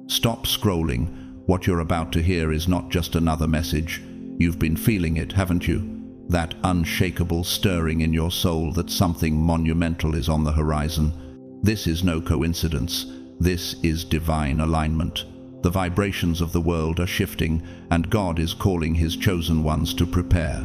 Stop scrolling. What you're about to hear is not just another message. You've been feeling it, haven't you? That unshakable stirring in your soul that something monumental is on the horizon. This is no coincidence. This is divine alignment. The vibrations of the world are shifting, and God is calling His chosen ones to prepare.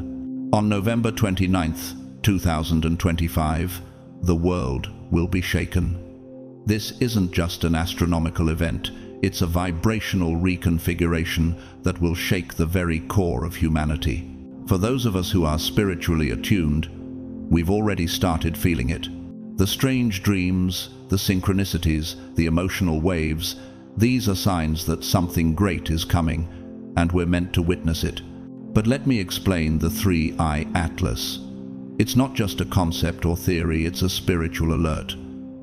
On November 29th, 2025, the world will be shaken. This isn't just an astronomical event. It's a vibrational reconfiguration that will shake the very core of humanity. For those of us who are spiritually attuned, we've already started feeling it. The strange dreams, the synchronicities, the emotional waves, these are signs that something great is coming, and we're meant to witness it. But let me explain the 3-eye atlas. It's not just a concept or theory, it's a spiritual alert.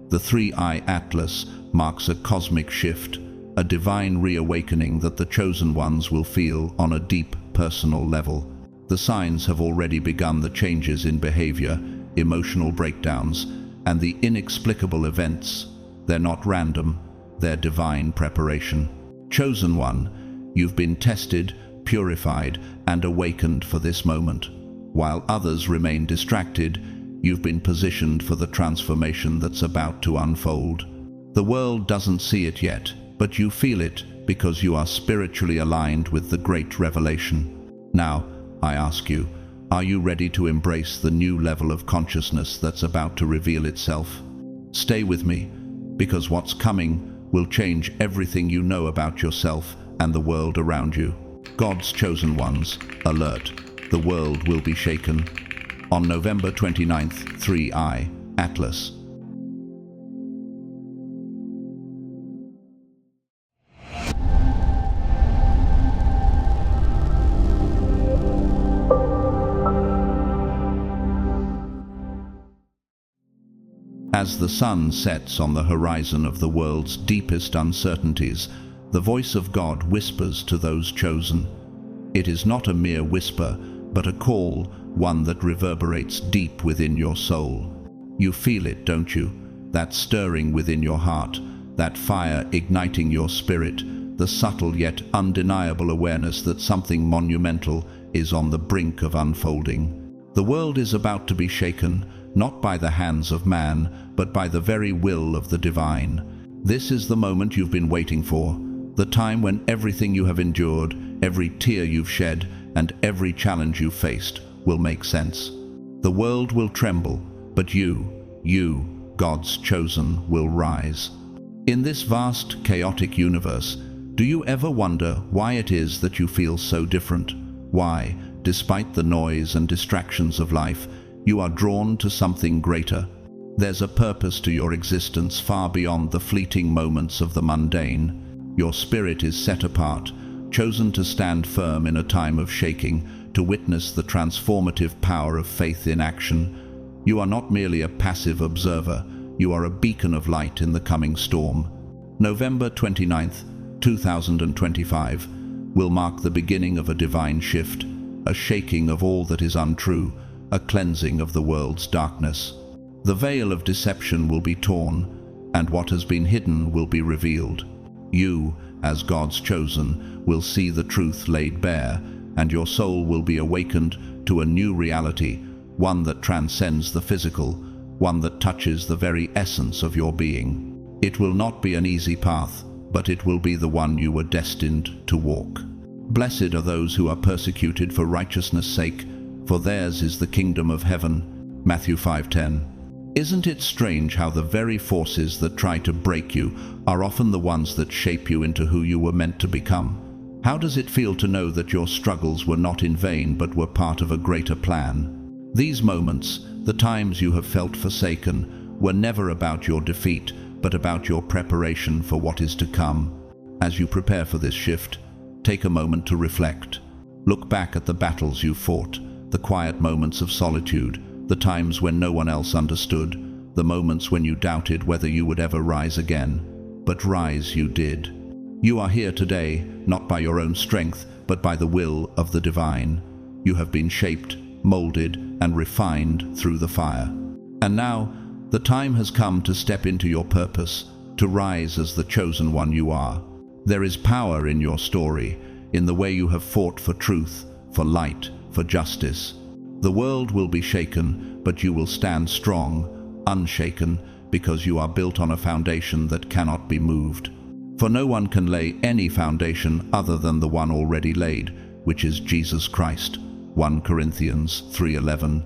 The 3-eye atlas marks a cosmic shift, a divine reawakening that the chosen ones will feel on a deep personal level. The signs have already begun: the changes in behavior, emotional breakdowns, and the inexplicable events. They're not random, they're divine preparation. Chosen one, you've been tested, purified, and awakened for this moment. While others remain distracted, you've been positioned for the transformation that's about to unfold. The world doesn't see it yet, but you feel it because you are spiritually aligned with the great revelation. Now, I ask you, are you ready to embrace the new level of consciousness that's about to reveal itself? Stay with me, because what's coming will change everything you know about yourself and the world around you. God's chosen ones, alert, the world will be shaken. On November 29th, 3-eye Atlas. As the sun sets on the horizon of the world's deepest uncertainties, the voice of God whispers to those chosen. It is not a mere whisper, but a call, one that reverberates deep within your soul. You feel it, don't you? That stirring within your heart, that fire igniting your spirit, the subtle yet undeniable awareness that something monumental is on the brink of unfolding. The world is about to be shaken, not by the hands of man, but by the very will of the divine. This is the moment you've been waiting for, the time when everything you have endured, every tear you've shed, and every challenge you've faced will make sense. The world will tremble, but you, God's chosen, will rise. In this vast, chaotic universe, do you ever wonder why it is that you feel so different? Why, despite the noise and distractions of life, you are drawn to something greater? There's a purpose to your existence far beyond the fleeting moments of the mundane. Your spirit is set apart, chosen to stand firm in a time of shaking, to witness the transformative power of faith in action. You are not merely a passive observer, you are a beacon of light in the coming storm. November 29th, 2025 will mark the beginning of a divine shift, a shaking of all that is untrue, a cleansing of the world's darkness. The veil of deception will be torn, and what has been hidden will be revealed. You, as God's chosen, will see the truth laid bare, and your soul will be awakened to a new reality, one that transcends the physical, one that touches the very essence of your being. It will not be an easy path, but it will be the one you were destined to walk. Blessed are those who are persecuted for righteousness' sake, for theirs is the kingdom of heaven. Matthew 5:10. Isn't it strange how the very forces that try to break you are often the ones that shape you into who you were meant to become? How does it feel to know that your struggles were not in vain but were part of a greater plan? These moments, the times you have felt forsaken, were never about your defeat, but about your preparation for what is to come. As you prepare for this shift, take a moment to reflect. Look back at the battles you fought, the quiet moments of solitude, the times when no one else understood, the moments when you doubted whether you would ever rise again. But rise you did. You are here today, not by your own strength, but by the will of the divine. You have been shaped, molded, and refined through the fire. And now, the time has come to step into your purpose, to rise as the chosen one you are. There is power in your story, in the way you have fought for truth, for light, for justice. The world will be shaken, but you will stand strong, unshaken, because you are built on a foundation that cannot be moved. For no one can lay any foundation other than the one already laid, which is Jesus Christ. 1 Corinthians 3:11.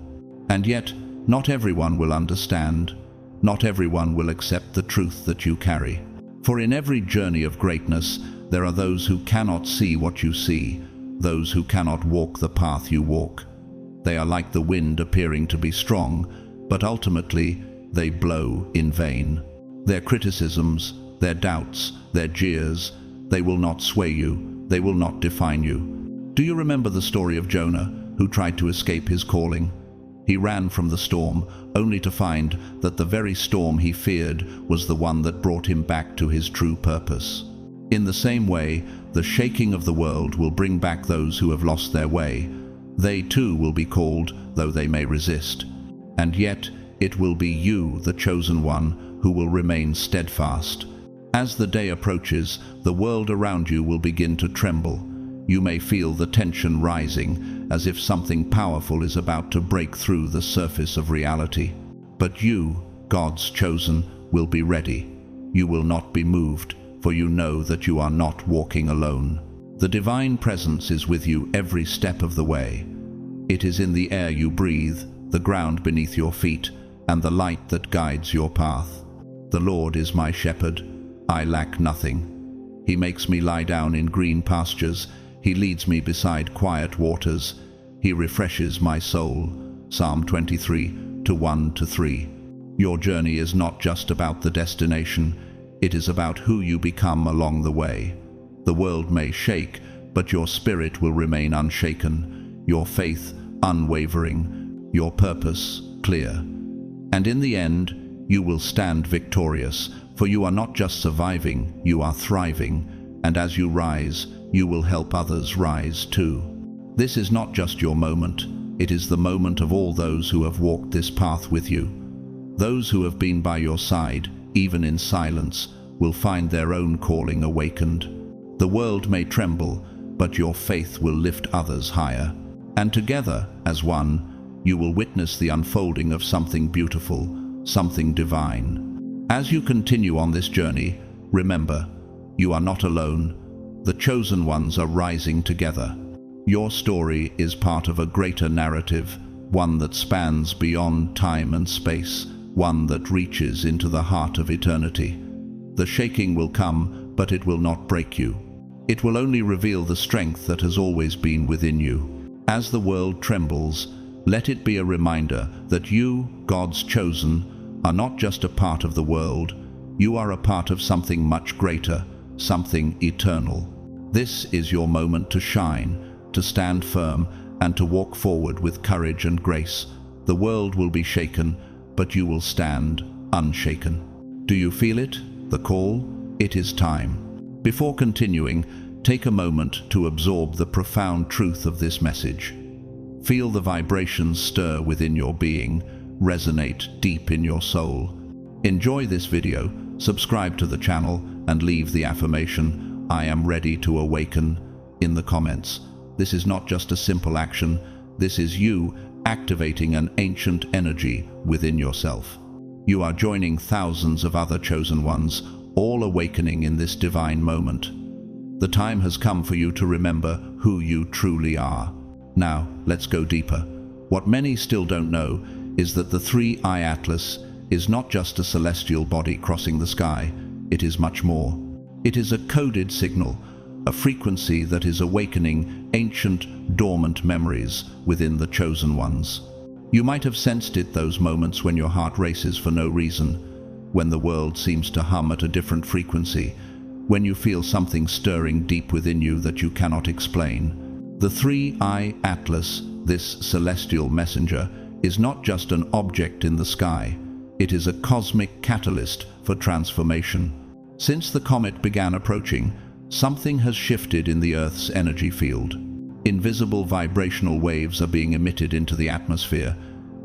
And yet, not everyone will understand. Not everyone will accept the truth that you carry. For in every journey of greatness, there are those who cannot see what you see, those who cannot walk the path you walk. They are like the wind appearing to be strong, but ultimately they blow in vain. Their criticisms, their doubts, their jeers, they will not sway you, they will not define you. Do you remember the story of Jonah, who tried to escape his calling? He ran from the storm, only to find that the very storm he feared was the one that brought him back to his true purpose. In the same way, the shaking of the world will bring back those who have lost their way. They too will be called, though they may resist. And yet, it will be you, the chosen one, who will remain steadfast. As the day approaches, the world around you will begin to tremble. You may feel the tension rising, as if something powerful is about to break through the surface of reality. But you, God's chosen, will be ready. You will not be moved, for you know that you are not walking alone. The divine presence is with you every step of the way. It is in the air you breathe, the ground beneath your feet, and the light that guides your path. The Lord is my shepherd. I lack nothing. He makes me lie down in green pastures. He leads me beside quiet waters. He refreshes my soul. Psalm 23:1-3. Your journey is not just about the destination. It is about who you become along the way. The world may shake, but your spirit will remain unshaken, your faith unwavering, your purpose clear. And in the end, you will stand victorious, for you are not just surviving, you are thriving, and as you rise, you will help others rise too. This is not just your moment, it is the moment of all those who have walked this path with you. Those who have been by your side, even in silence, will find their own calling awakened. The world may tremble, but your faith will lift others higher. And together, as one, you will witness the unfolding of something beautiful, something divine. As you continue on this journey, remember, you are not alone. The chosen ones are rising together. Your story is part of a greater narrative, one that spans beyond time and space, one that reaches into the heart of eternity. The shaking will come, but it will not break you. It will only reveal the strength that has always been within you. As the world trembles, let it be a reminder that you, God's chosen, are not just a part of the world. You are a part of something much greater, something eternal. This is your moment to shine, to stand firm, and to walk forward with courage and grace. The world will be shaken, but you will stand unshaken. Do you feel it? The call? It is time. Before continuing, take a moment to absorb the profound truth of this message. Feel the vibrations stir within your being, resonate deep in your soul. Enjoy this video, subscribe to the channel, and leave the affirmation, "I am ready to awaken," in the comments. This is not just a simple action, this is you activating an ancient energy within yourself. You are joining thousands of other chosen ones, all awakening in this divine moment. The time has come for you to remember who you truly are. Now, let's go deeper. What many still don't know is that the 3-eye atlas is not just a celestial body crossing the sky, it is much more. It is a coded signal, a frequency that is awakening ancient, dormant memories within the chosen ones. You might have sensed it those moments when your heart races for no reason, when the world seems to hum at a different frequency, when you feel something stirring deep within you that you cannot explain. The 3-eye atlas, this celestial messenger, is not just an object in the sky. It is a cosmic catalyst for transformation. Since the comet began approaching, something has shifted in the Earth's energy field. Invisible vibrational waves are being emitted into the atmosphere,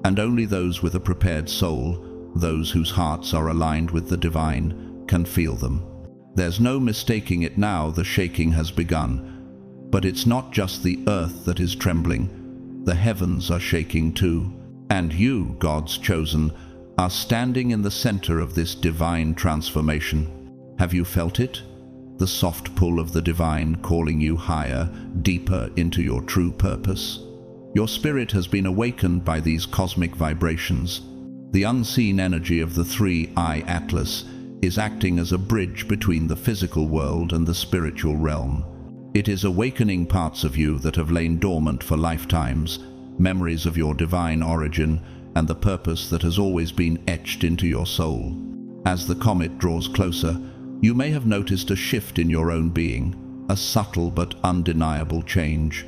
and only those with a prepared soul, those whose hearts are aligned with the divine, can feel them. There's no mistaking it now, the shaking has begun. But it's not just the earth that is trembling. The heavens are shaking too. And you, God's chosen, are standing in the center of this divine transformation. Have you felt it? The soft pull of the divine calling you higher, deeper into your true purpose. Your spirit has been awakened by these cosmic vibrations. The unseen energy of the 3-eye Atlas is acting as a bridge between the physical world and the spiritual realm. It is awakening parts of you that have lain dormant for lifetimes, memories of your divine origin and the purpose that has always been etched into your soul. As the comet draws closer, you may have noticed a shift in your own being, a subtle but undeniable change.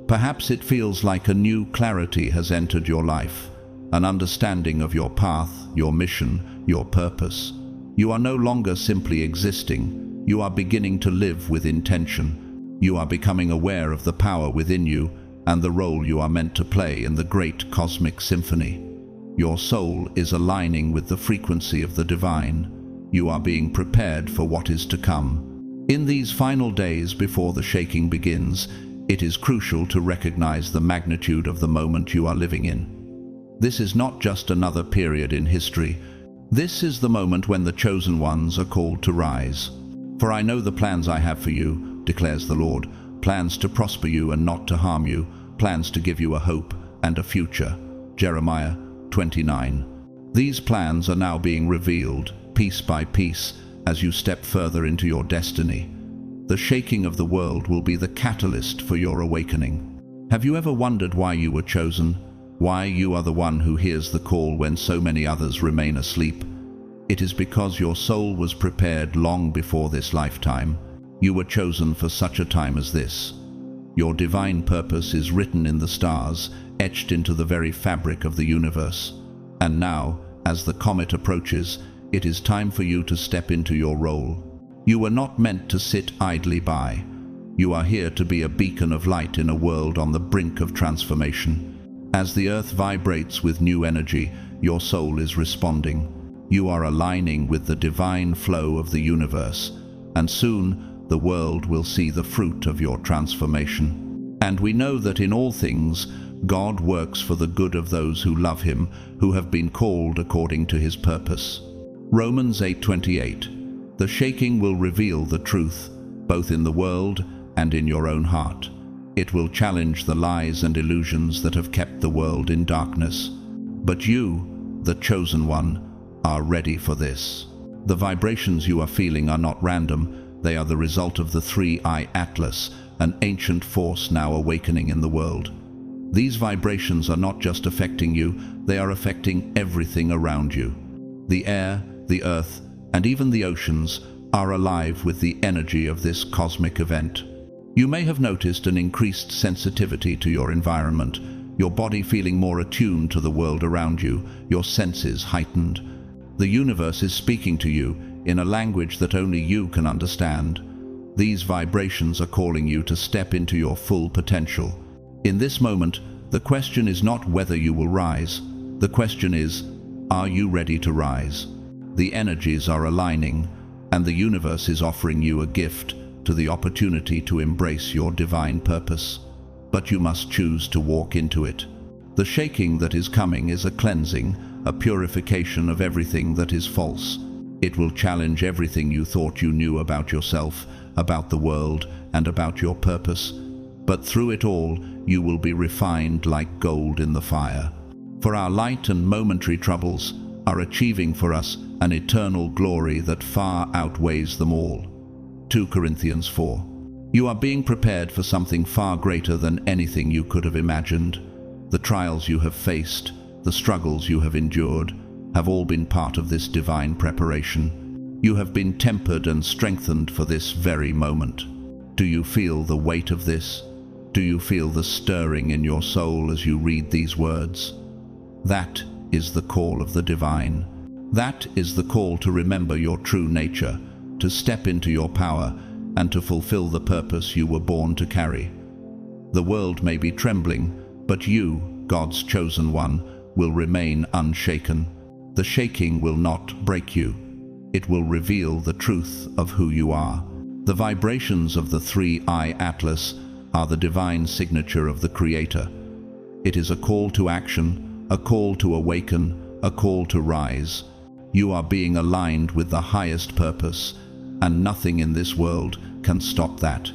Perhaps it feels like a new clarity has entered your life, an understanding of your path, your mission, your purpose. You are no longer simply existing. You are beginning to live with intention. You are becoming aware of the power within you and the role you are meant to play in the great cosmic symphony. Your soul is aligning with the frequency of the divine. You are being prepared for what is to come. In these final days before the shaking begins, it is crucial to recognize the magnitude of the moment you are living in. This is not just another period in history. This is the moment when the chosen ones are called to rise. For I know the plans I have for you, declares the Lord, plans to prosper you and not to harm you, plans to give you a hope and a future. Jeremiah 29. These plans are now being revealed, piece by piece, as you step further into your destiny. The shaking of the world will be the catalyst for your awakening. Have you ever wondered why you were chosen? Why you are the one who hears the call when so many others remain asleep? It is because your soul was prepared long before this lifetime. You were chosen for such a time as this. Your divine purpose is written in the stars, etched into the very fabric of the universe. And now, as the comet approaches, it is time for you to step into your role. You were not meant to sit idly by. You are here to be a beacon of light in a world on the brink of transformation. As the earth vibrates with new energy, your soul is responding. You are aligning with the divine flow of the universe, and soon the world will see the fruit of your transformation. And we know that in all things, God works for the good of those who love Him, who have been called according to His purpose. Romans 8:28. The shaking will reveal the truth, both in the world and in your own heart. It will challenge the lies and illusions that have kept the world in darkness. But you, the chosen one, are ready for this. The vibrations you are feeling are not random. They are the result of the 3-eye Atlas, an ancient force now awakening in the world. These vibrations are not just affecting you, they are affecting everything around you. The air, the earth, and even the oceans are alive with the energy of this cosmic event. You may have noticed an increased sensitivity to your environment, your body feeling more attuned to the world around you, your senses heightened. The universe is speaking to you in a language that only you can understand. These vibrations are calling you to step into your full potential. In this moment, the question is not whether you will rise. The question is, are you ready to rise? The energies are aligning, and the universe is offering you a gift, to the opportunity to embrace your divine purpose. But you must choose to walk into it. The shaking that is coming is a cleansing, a purification of everything that is false. It will challenge everything you thought you knew about yourself, about the world, and about your purpose. But through it all, you will be refined like gold in the fire. For our light and momentary troubles are achieving for us an eternal glory that far outweighs them all. 2 Corinthians 4. You are being prepared for something far greater than anything you could have imagined. The trials you have faced, the struggles you have endured, have all been part of this divine preparation. You have been tempered and strengthened for this very moment. Do you feel the weight of this? Do you feel the stirring in your soul as you read these words? That is the call of the divine. That is the call to remember your true nature, to step into your power, and to fulfill the purpose you were born to carry. The world may be trembling, but you, God's chosen one, will remain unshaken. The shaking will not break you. It will reveal the truth of who you are. The vibrations of the three-eye atlas are the divine signature of the Creator. It is a call to action, a call to awaken, a call to rise. You are being aligned with the highest purpose, and nothing in this world can stop that.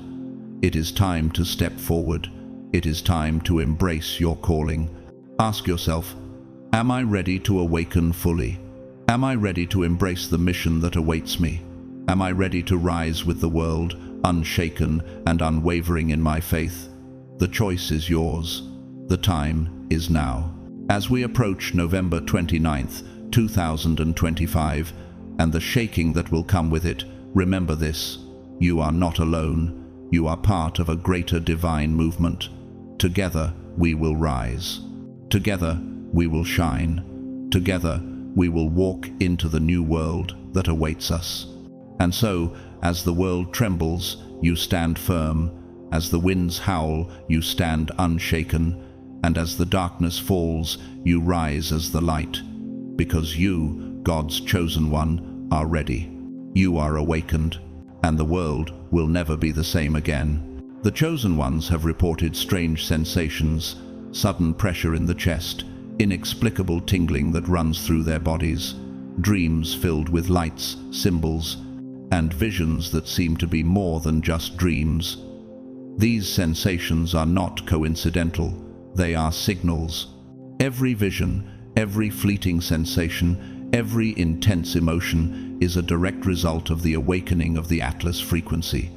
It is time to step forward. It is time to embrace your calling. Ask yourself, am I ready to awaken fully? Am I ready to embrace the mission that awaits me? Am I ready to rise with the world, unshaken and unwavering in my faith? The choice is yours. The time is now. As we approach November 29th, 2025, and the shaking that will come with it, remember this: you are not alone. You are part of a greater divine movement. Together we will rise. Together we will shine. Together we will walk into the new world that awaits us. And so, as the world trembles, you stand firm. As the winds howl, you stand unshaken. And as the darkness falls, you rise as the light. Because you, God's chosen one, are ready. You are awakened, and the world will never be the same again. The chosen ones have reported strange sensations, sudden pressure in the chest, inexplicable tingling that runs through their bodies, dreams filled with lights, symbols, and visions that seem to be more than just dreams. These sensations are not coincidental. They are signals. Every vision, every fleeting sensation, every intense emotion is a direct result of the awakening of the Atlas frequency.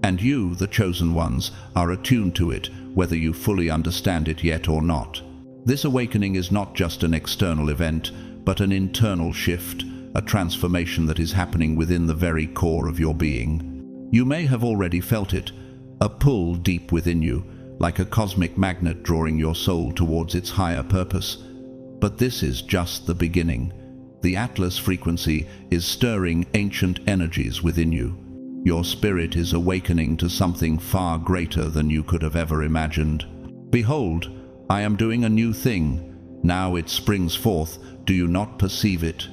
And you, the chosen ones, are attuned to it, whether you fully understand it yet or not. This awakening is not just an external event, but an internal shift, a transformation that is happening within the very core of your being. You may have already felt it, a pull deep within you, like a cosmic magnet drawing your soul towards its higher purpose. But this is just the beginning. The Atlas frequency is stirring ancient energies within you. Your spirit is awakening to something far greater than you could have ever imagined. Behold, I am doing a new thing. Now it springs forth. Do you not perceive it?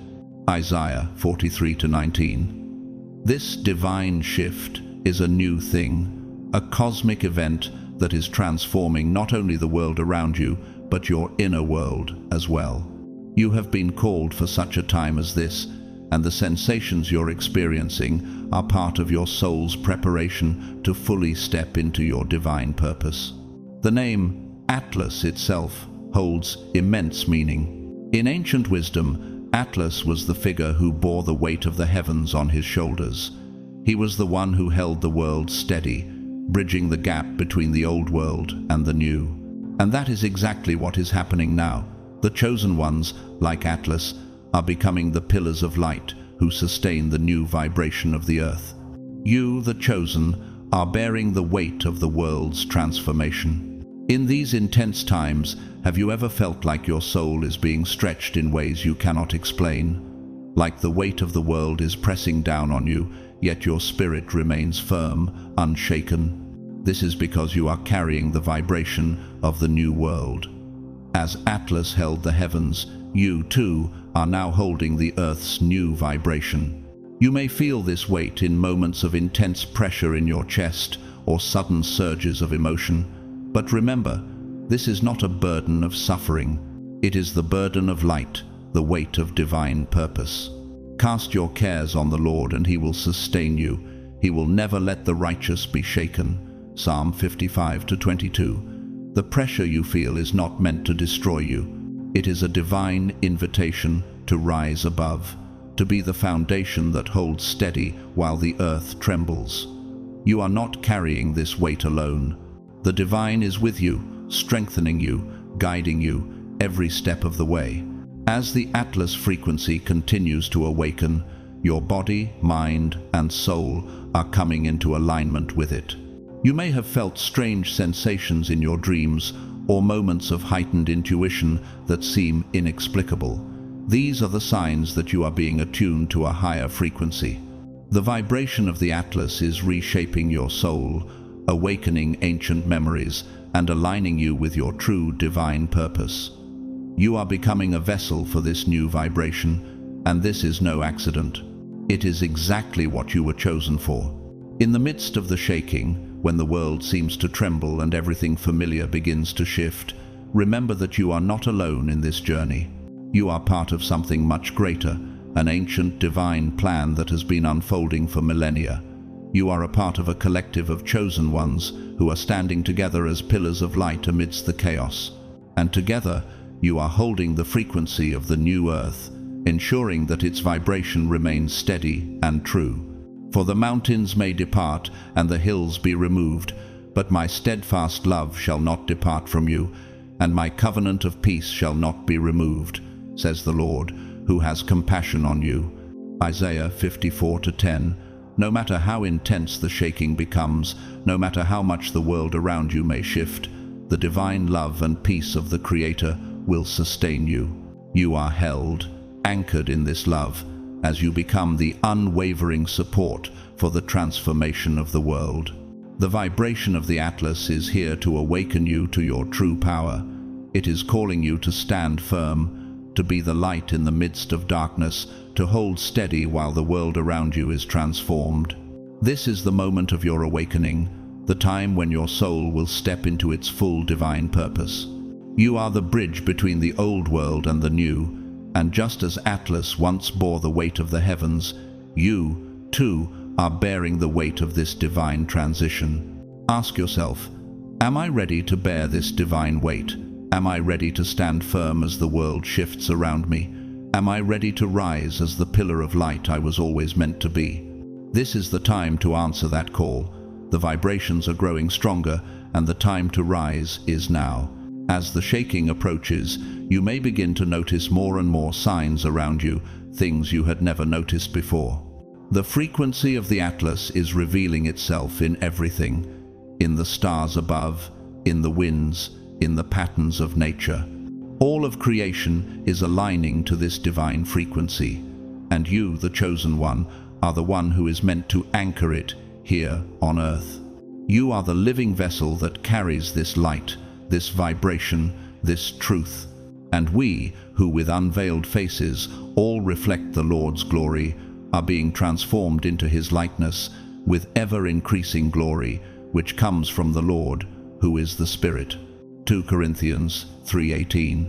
Isaiah 43:19. This divine shift is a new thing, a cosmic event that is transforming not only the world around you, but your inner world as well. You have been called for such a time as this, and the sensations you're experiencing are part of your soul's preparation to fully step into your divine purpose. The name Atlas itself holds immense meaning. In ancient wisdom, Atlas was the figure who bore the weight of the heavens on his shoulders. He was the one who held the world steady, bridging the gap between the old world and the new. And that is exactly what is happening now. The chosen ones, like Atlas, are becoming the pillars of light who sustain the new vibration of the earth. You, the chosen, are bearing the weight of the world's transformation. In these intense times, have you ever felt like your soul is being stretched in ways you cannot explain? Like the weight of the world is pressing down on you, yet your spirit remains firm, unshaken. This is because you are carrying the vibration of the new world. As Atlas held the heavens, you, too, are now holding the earth's new vibration. You may feel this weight in moments of intense pressure in your chest or sudden surges of emotion. But remember, this is not a burden of suffering. It is the burden of light, the weight of divine purpose. Cast your cares on the Lord, and He will sustain you. He will never let the righteous be shaken. Psalm 55:22. The pressure you feel is not meant to destroy you. It is a divine invitation to rise above, to be the foundation that holds steady while the earth trembles. You are not carrying this weight alone. The divine is with you, strengthening you, guiding you every step of the way. As the Atlas frequency continues to awaken, your body, mind, and soul are coming into alignment with it. You may have felt strange sensations in your dreams or moments of heightened intuition that seem inexplicable. These are the signs that you are being attuned to a higher frequency. The vibration of the Atlas is reshaping your soul, awakening ancient memories, and aligning you with your true divine purpose. You are becoming a vessel for this new vibration, and this is no accident. It is exactly what you were chosen for. In the midst of the shaking, when the world seems to tremble and everything familiar begins to shift, remember that you are not alone in this journey. You are part of something much greater, an ancient divine plan that has been unfolding for millennia. You are a part of a collective of chosen ones who are standing together as pillars of light amidst the chaos. And together, you are holding the frequency of the new earth, ensuring that its vibration remains steady and true. For the mountains may depart and the hills be removed, but my steadfast love shall not depart from you, and my covenant of peace shall not be removed, says the Lord, who has compassion on you. Isaiah 54:10. No matter how intense the shaking becomes, no matter how much the world around you may shift, the divine love and peace of the Creator will sustain you. You are held, anchored in this love, as you become the unwavering support for the transformation of the world. The vibration of the Atlas is here to awaken you to your true power. It is calling you to stand firm, to be the light in the midst of darkness, to hold steady while the world around you is transformed. This is the moment of your awakening, the time when your soul will step into its full divine purpose. You are the bridge between the old world and the new, and just as Atlas once bore the weight of the heavens, you, too, are bearing the weight of this divine transition. Ask yourself, am I ready to bear this divine weight? Am I ready to stand firm as the world shifts around me? Am I ready to rise as the pillar of light I was always meant to be? This is the time to answer that call. The vibrations are growing stronger, and the time to rise is now. As the shaking approaches, you may begin to notice more and more signs around you, things you had never noticed before. The frequency of the Atlas is revealing itself in everything, in the stars above, in the winds, in the patterns of nature. All of creation is aligning to this divine frequency, and you, the chosen one, are the one who is meant to anchor it here on earth. You are the living vessel that carries this light, this vibration, this truth. And we, who with unveiled faces all reflect the Lord's glory, are being transformed into his likeness with ever-increasing glory, which comes from the Lord, who is the Spirit. 2 Corinthians 3:18.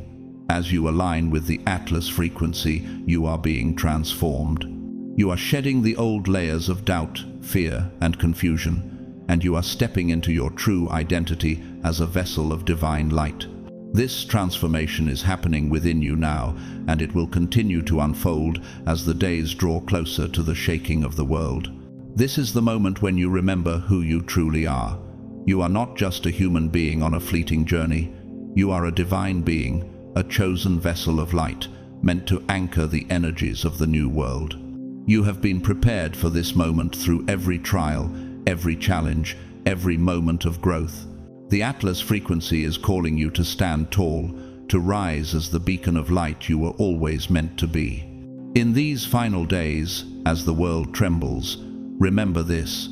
As you align with the Atlas frequency, you are being transformed. You are shedding the old layers of doubt, fear, and confusion, and you are stepping into your true identity as a vessel of divine light. This transformation is happening within you now, and it will continue to unfold as the days draw closer to the shaking of the world. This is the moment when you remember who you truly are. You are not just a human being on a fleeting journey. You are a divine being, a chosen vessel of light, meant to anchor the energies of the new world. You have been prepared for this moment through every trial, every challenge, every moment of growth. The Atlas frequency is calling you to stand tall, to rise as the beacon of light you were always meant to be. In these final days, as the world trembles, remember this.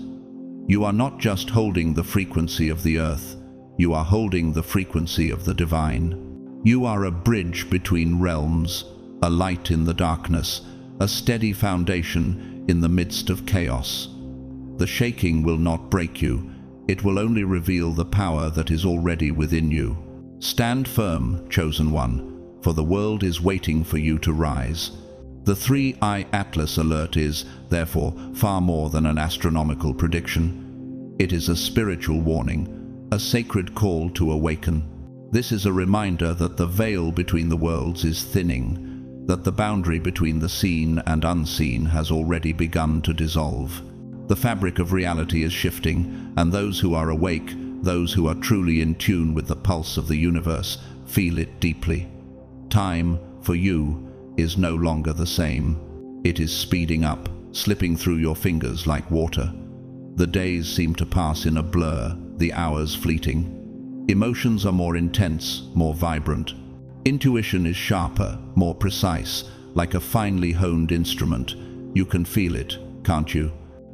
You are not just holding the frequency of the earth, you are holding the frequency of the divine. You are a bridge between realms, a light in the darkness, a steady foundation in the midst of chaos. The shaking will not break you. It will only reveal the power that is already within you. Stand firm, chosen one, for the world is waiting for you to rise. The 3I Atlas alert is, therefore, far more than an astronomical prediction. It is a spiritual warning, a sacred call to awaken. This is a reminder that the veil between the worlds is thinning, that the boundary between the seen and unseen has already begun to dissolve. The fabric of reality is shifting, and those who are awake, those who are truly in tune with the pulse of the universe, feel it deeply. Time, for you, is no longer the same. It is speeding up, slipping through your fingers like water. The days seem to pass in a blur, the hours fleeting. Emotions are more intense, more vibrant. Intuition is sharper, more precise, like a finely honed instrument. You can feel it, can't you?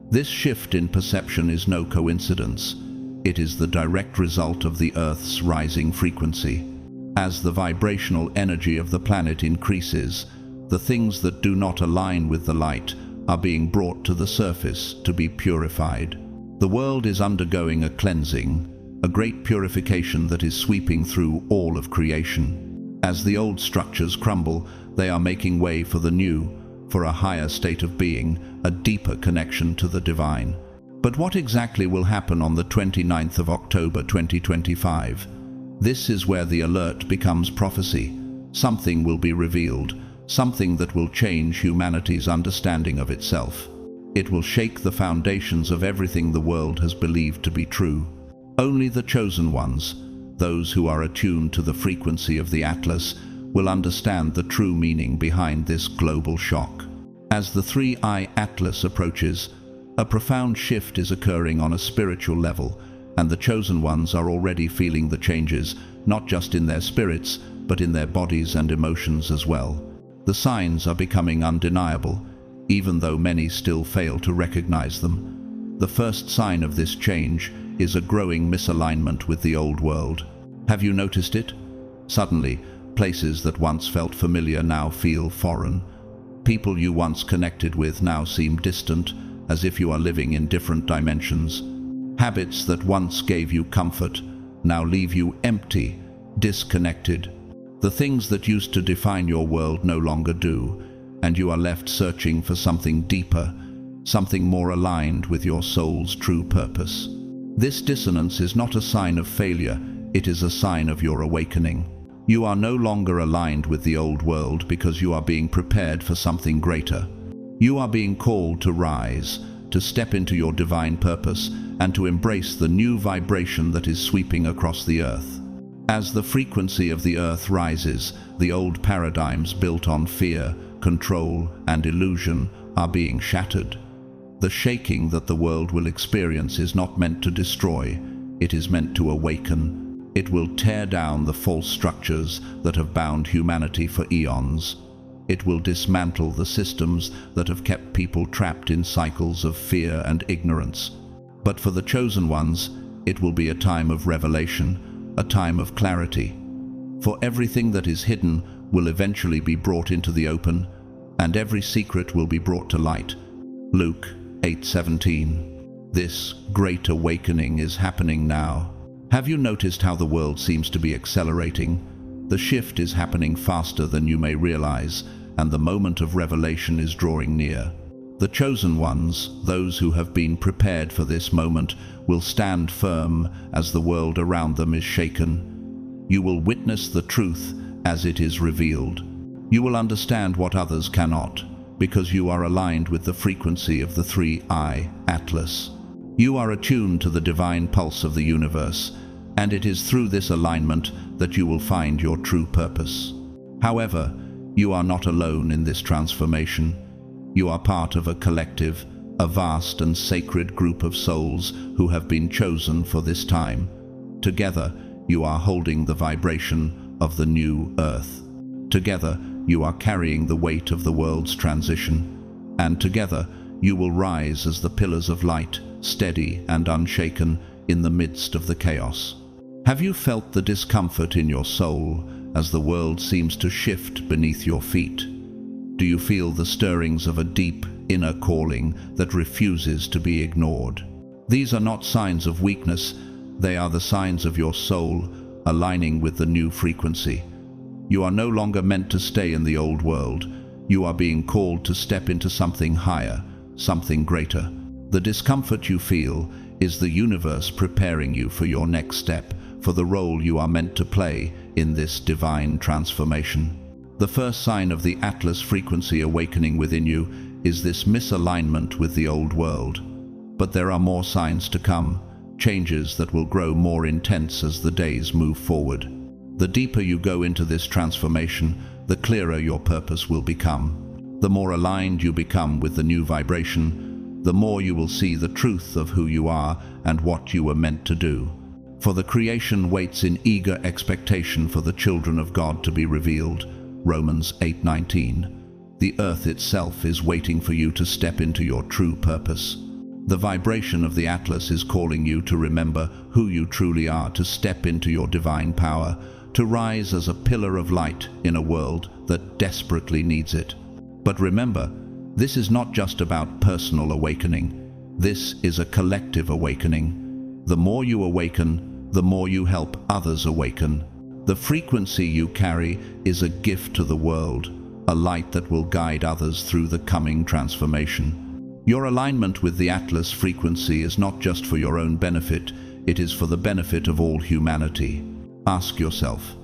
This shift in perception is no coincidence. It is the direct result of the Earth's rising frequency. As the vibrational energy of the planet increases, the things that do not align with the light are being brought to the surface to be purified. The world is undergoing a cleansing, a great purification that is sweeping through all of creation. As the old structures crumble, they are making way for the new, for a higher state of being, a deeper connection to the divine. But what exactly will happen on the 29th of October 2025? This is where the alert becomes prophecy. Something will be revealed, something that will change humanity's understanding of itself. It will shake the foundations of everything the world has believed to be true. Only the chosen ones, those who are attuned to the frequency of the Atlas, will understand the true meaning behind this global shock. As the 3-eye Atlas approaches, a profound shift is occurring on a spiritual level, and the chosen ones are already feeling the changes, not just in their spirits, but in their bodies and emotions as well. The signs are becoming undeniable, even though many still fail to recognize them. The first sign of this change is a growing misalignment with the old world. Have you noticed it? Suddenly, places that once felt familiar now feel foreign. People you once connected with now seem distant, as if you are living in different dimensions. Habits that once gave you comfort now leave you empty, disconnected. The things that used to define your world no longer do, and you are left searching for something deeper, something more aligned with your soul's true purpose. This dissonance is not a sign of failure, it is a sign of your awakening. You are no longer aligned with the old world because you are being prepared for something greater. You are being called to rise, to step into your divine purpose, and to embrace the new vibration that is sweeping across the earth. As the frequency of the earth rises, the old paradigms built on fear, control, and illusion are being shattered. The shaking that the world will experience is not meant to destroy, it is meant to awaken. It will tear down the false structures that have bound humanity for eons. It will dismantle the systems that have kept people trapped in cycles of fear and ignorance. But for the chosen ones, it will be a time of revelation, a time of clarity. For everything that is hidden will eventually be brought into the open, and every secret will be brought to light. Luke 8:17. This great awakening is happening now. Have you noticed how the world seems to be accelerating? The shift is happening faster than you may realize, and the moment of revelation is drawing near. The chosen ones, those who have been prepared for this moment, will stand firm as the world around them is shaken. You will witness the truth as it is revealed. You will understand what others cannot, because you are aligned with the frequency of the 3-eye Atlas. You are attuned to the divine pulse of the universe, and it is through this alignment that you will find your true purpose. However, you are not alone in this transformation. You are part of a collective, a vast and sacred group of souls who have been chosen for this time. Together, you are holding the vibration of the new earth. Together, you are carrying the weight of the world's transition. And together, you will rise as the pillars of light, steady and unshaken in the midst of the chaos. Have you felt the discomfort in your soul as the world seems to shift beneath your feet? Do you feel the stirrings of a deep inner calling that refuses to be ignored? These are not signs of weakness, they are the signs of your soul aligning with the new frequency. You are no longer meant to stay in the old world. You are being called to step into something higher, something greater. The discomfort you feel is the universe preparing you for your next step, for the role you are meant to play in this divine transformation. The first sign of the Atlas frequency awakening within you is this misalignment with the old world. But there are more signs to come, changes that will grow more intense as the days move forward. The deeper you go into this transformation, the clearer your purpose will become. The more aligned you become with the new vibration, the more you will see the truth of who you are and what you were meant to do. For the creation waits in eager expectation for the children of God to be revealed. Romans 8:19. The earth itself is waiting for you to step into your true purpose. The vibration of the Atlas is calling you to remember who you truly are, to step into your divine power, to rise as a pillar of light in a world that desperately needs it. But remember, This is not just about personal awakening. This is a collective awakening. The more you awaken, the more you help others awaken. The frequency you carry is a gift to the world, a light that will guide others through the coming transformation. Your alignment with the Atlas frequency is not just for your own benefit, it is for the benefit of all humanity. Ask yourself,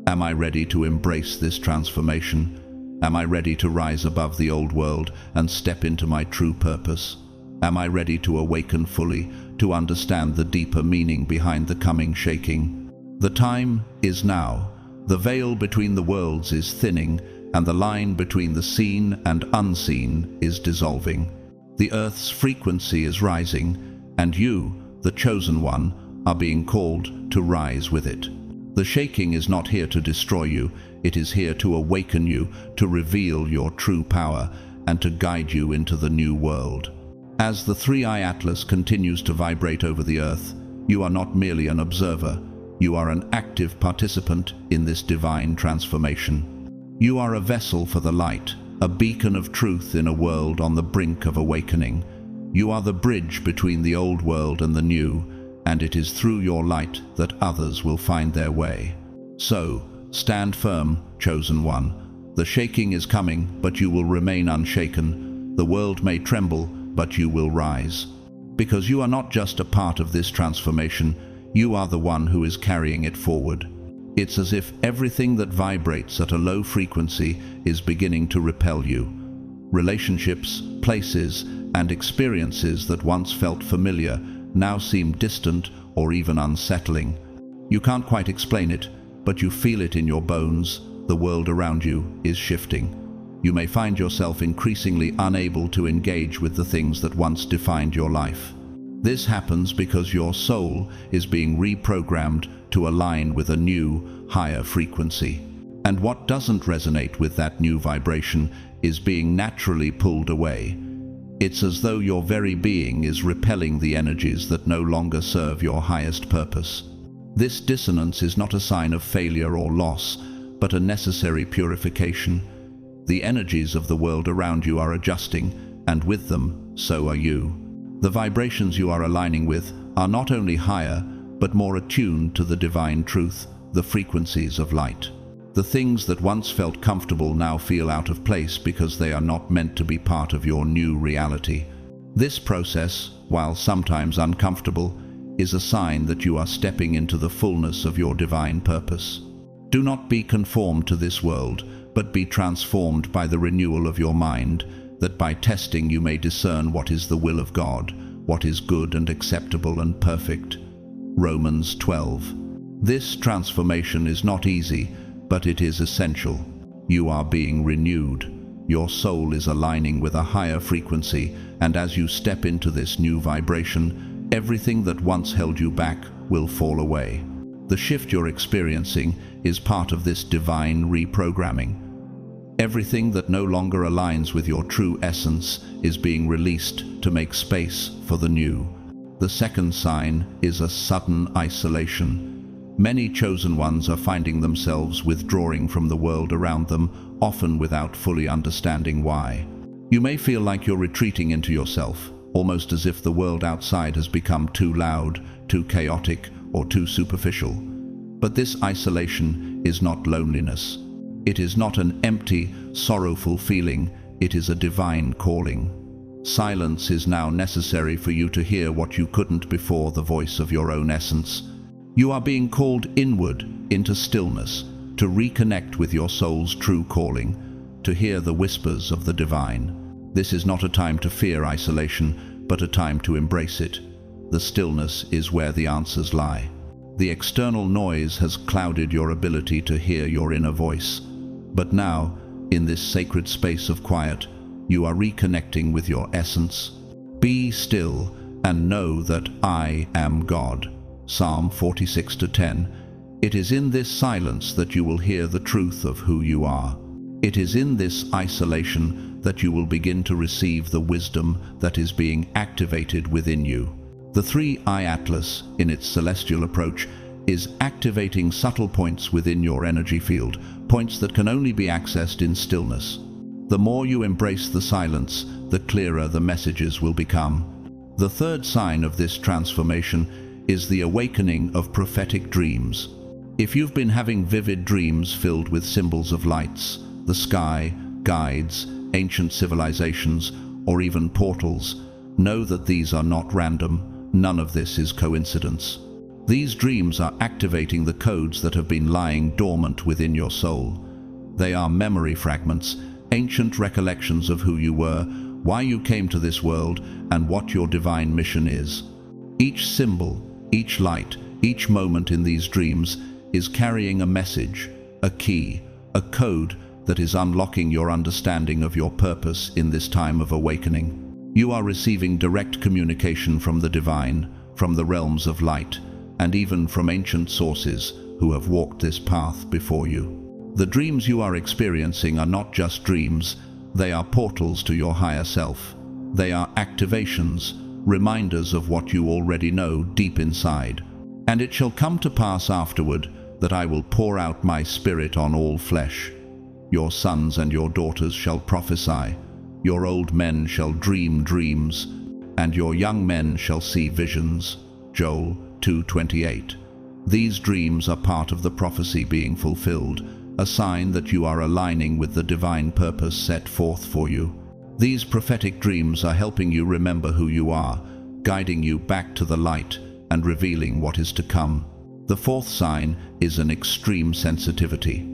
am I ready to embrace this transformation? Am I ready to rise above the old world and step into my true purpose? Am I ready to awaken fully, to understand the deeper meaning behind the coming shaking? The time is now. The veil between the worlds is thinning, and the line between the seen and unseen is dissolving. The Earth's frequency is rising, and you, the chosen one, are being called to rise with it. The shaking is not here to destroy you, it is here to awaken you, to reveal your true power, and to guide you into the new world. As the 3-eye Atlas continues to vibrate over the Earth, you are not merely an observer, you are an active participant in this divine transformation. You are a vessel for the light, a beacon of truth in a world on the brink of awakening. You are the bridge between the old world and the new, and it is through your light that others will find their way. So, stand firm, chosen one. The shaking is coming, but you will remain unshaken. The world may tremble, but you will rise. Because you are not just a part of this transformation, you are the one who is carrying it forward. It's as if everything that vibrates at a low frequency is beginning to repel you. Relationships, places, and experiences that once felt familiar now seem distant or even unsettling. You can't quite explain it, but you feel it in your bones. The world around you is shifting. You may find yourself increasingly unable to engage with the things that once defined your life. This happens because your soul is being reprogrammed to align with a new, higher frequency. And what doesn't resonate with that new vibration is being naturally pulled away. It's as though your very being is repelling the energies that no longer serve your highest purpose. This dissonance is not a sign of failure or loss, but a necessary purification. The energies of the world around you are adjusting, and with them, so are you. The vibrations you are aligning with are not only higher, but more attuned to the divine truth, the frequencies of light. The things that once felt comfortable now feel out of place because they are not meant to be part of your new reality. This process, while sometimes uncomfortable, is a sign that you are stepping into the fullness of your divine purpose. Do not be conformed to this world, but be transformed by the renewal of your mind, that by testing you may discern what is the will of God, what is good and acceptable and perfect. Romans 12. This transformation is not easy, but it is essential. You are being renewed. Your soul is aligning with a higher frequency, and as you step into this new vibration, everything that once held you back will fall away. The shift you're experiencing is part of this divine reprogramming. Everything that no longer aligns with your true essence is being released to make space for the new. The second sign is a sudden isolation. Many chosen ones are finding themselves withdrawing from the world around them, often without fully understanding why. You may feel like you're retreating into yourself, almost as if the world outside has become too loud, too chaotic, or too superficial. But this isolation is not loneliness. It is not an empty, sorrowful feeling, it is a divine calling. Silence is now necessary for you to hear what you couldn't before, the voice of your own essence. You are being called inward, into stillness, to reconnect with your soul's true calling, to hear the whispers of the divine. This is not a time to fear isolation, but a time to embrace it. The stillness is where the answers lie. The external noise has clouded your ability to hear your inner voice. But now, in this sacred space of quiet, you are reconnecting with your essence. Be still and know that I am God. Psalm 46:10. It is in this silence that you will hear the truth of who you are. It is in this isolation that you will begin to receive the wisdom that is being activated within you. The 3-eye Atlas, in its celestial approach, is activating subtle points within your energy field, points that can only be accessed in stillness. The more you embrace the silence, the clearer the messages will become. The third sign of this transformation is the awakening of prophetic dreams. If you've been having vivid dreams filled with symbols of lights, the sky, guides, ancient civilizations, or even portals, know that these are not random. None of this is coincidence. These dreams are activating the codes that have been lying dormant within your soul. They are memory fragments, ancient recollections of who you were, why you came to this world, and what your divine mission is. Each symbol, each light, each moment in these dreams is carrying a message, a key, a code that is unlocking your understanding of your purpose in this time of awakening. You are receiving direct communication from the divine, from the realms of light, and even from ancient sources who have walked this path before you. The dreams you are experiencing are not just dreams, they are portals to your higher self. They are activations, reminders of what you already know deep inside. And it shall come to pass afterward that I will pour out my spirit on all flesh. Your sons and your daughters shall prophesy, your old men shall dream dreams, and your young men shall see visions. Joel 2:28. These dreams are part of the prophecy being fulfilled, a sign that you are aligning with the divine purpose set forth for you. These prophetic dreams are helping you remember who you are, guiding you back to the light, and revealing what is to come. The fourth sign is an extreme sensitivity.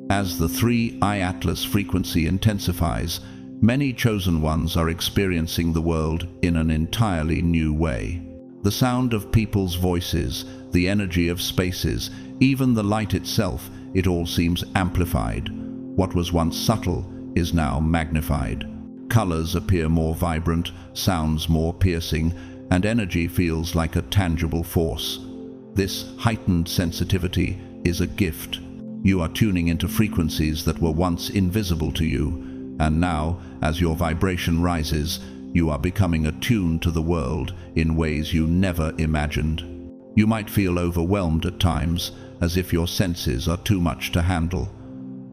As the 3I Atlas frequency intensifies, many chosen ones are experiencing the world in an entirely new way. The sound of people's voices, the energy of spaces, even the light itself, it all seems amplified. What was once subtle is now magnified. Colors appear more vibrant, sounds more piercing, and energy feels like a tangible force. This heightened sensitivity is a gift. You are tuning into frequencies that were once invisible to you, and now, as your vibration rises, you are becoming attuned to the world in ways you never imagined. You might feel overwhelmed at times, as if your senses are too much to handle.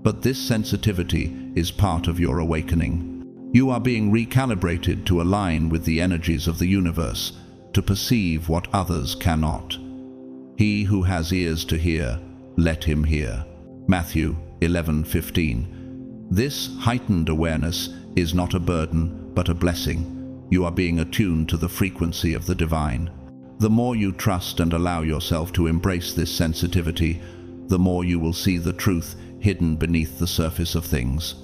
But this sensitivity is part of your awakening. You are being recalibrated to align with the energies of the universe, to perceive what others cannot. He who has ears to hear, let him hear. Matthew 11:15. This heightened awareness is not a burden, but a blessing. You are being attuned to the frequency of the divine. The more you trust and allow yourself to embrace this sensitivity, the more you will see the truth hidden beneath the surface of things.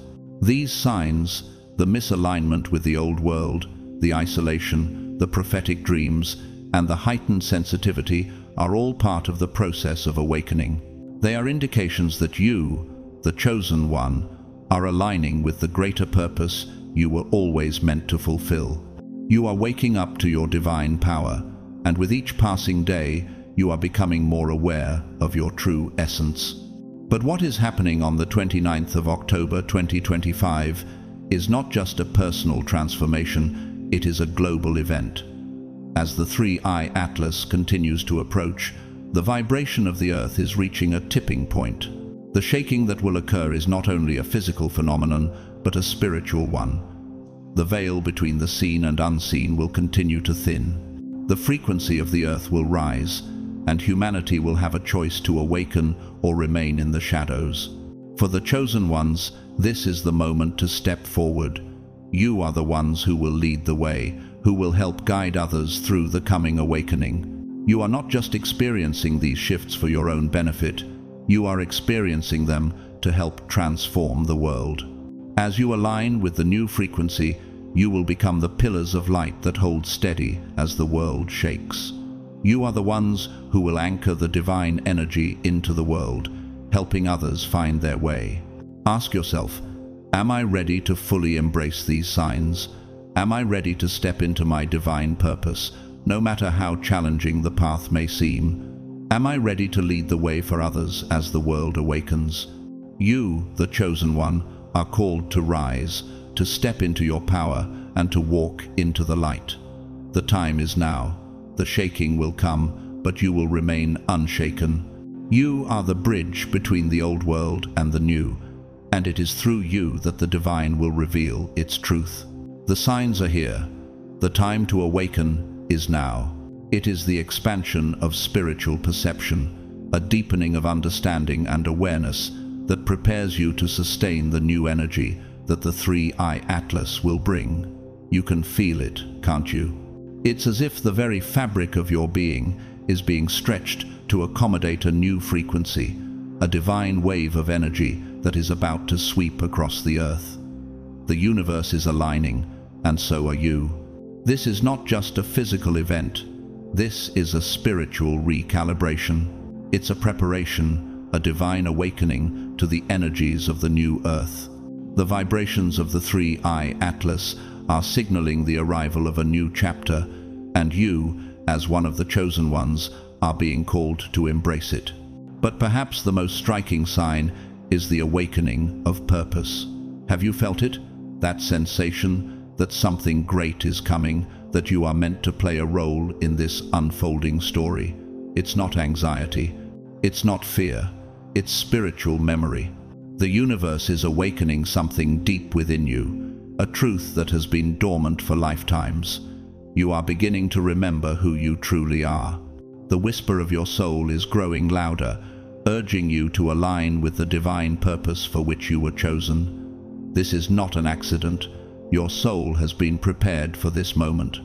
These signs, the misalignment with the old world, the isolation, the prophetic dreams, and the heightened sensitivity are all part of the process of awakening. They are indications that you, the chosen one, are aligning with the greater purpose you were always meant to fulfill. You are waking up to your divine power, and with each passing day, you are becoming more aware of your true essence. But what is happening on the 29th of October 2025 is not just a personal transformation, it is a global event. As the 3I Atlas continues to approach, the vibration of the Earth is reaching a tipping point. The shaking that will occur is not only a physical phenomenon, but a spiritual one. The veil between the seen and unseen will continue to thin. The frequency of the Earth will rise, and humanity will have a choice to awaken or remain in the shadows. For the chosen ones, this is the moment to step forward. You are the ones who will lead the way, who will help guide others through the coming awakening. You are not just experiencing these shifts for your own benefit, you are experiencing them to help transform the world. As you align with the new frequency, you will become the pillars of light that hold steady as the world shakes. You are the ones who will anchor the divine energy into the world, helping others find their way. Ask yourself, am I ready to fully embrace these signs? Am I ready to step into my divine purpose, no matter how challenging the path may seem? Am I ready to lead the way for others as the world awakens? You, the chosen one, are called to rise, to step into your power, and to walk into the light. The time is now. The shaking will come, but you will remain unshaken. You are the bridge between the old world and the new. and it is through you that the divine will reveal its truth. The signs are here. The time to awaken is now. It is the expansion of spiritual perception, a deepening of understanding and awareness that prepares you to sustain the new energy that the 3-Eye Atlas will bring. You can feel it, can't you? It's as if the very fabric of your being is being stretched to accommodate a new frequency, a divine wave of energy that is about to sweep across the earth. The universe is aligning, and so are you. This is not just a physical event. This is a spiritual recalibration. It's a preparation, a divine awakening to the energies of the new earth. The vibrations of the 3-Eye Atlas are signaling the arrival of a new chapter, and you, as one of the chosen ones, are being called to embrace it. But perhaps the most striking sign is the awakening of purpose. Have you felt it? That sensation that something great is coming, that you are meant to play a role in this unfolding story. It's not anxiety. It's not fear. It's spiritual memory. The universe is awakening something deep within you, a truth that has been dormant for lifetimes. You are beginning to remember who you truly are. The whisper of your soul is growing louder, urging you to align with the divine purpose for which you were chosen. This is not an accident. Your soul has been prepared for this moment.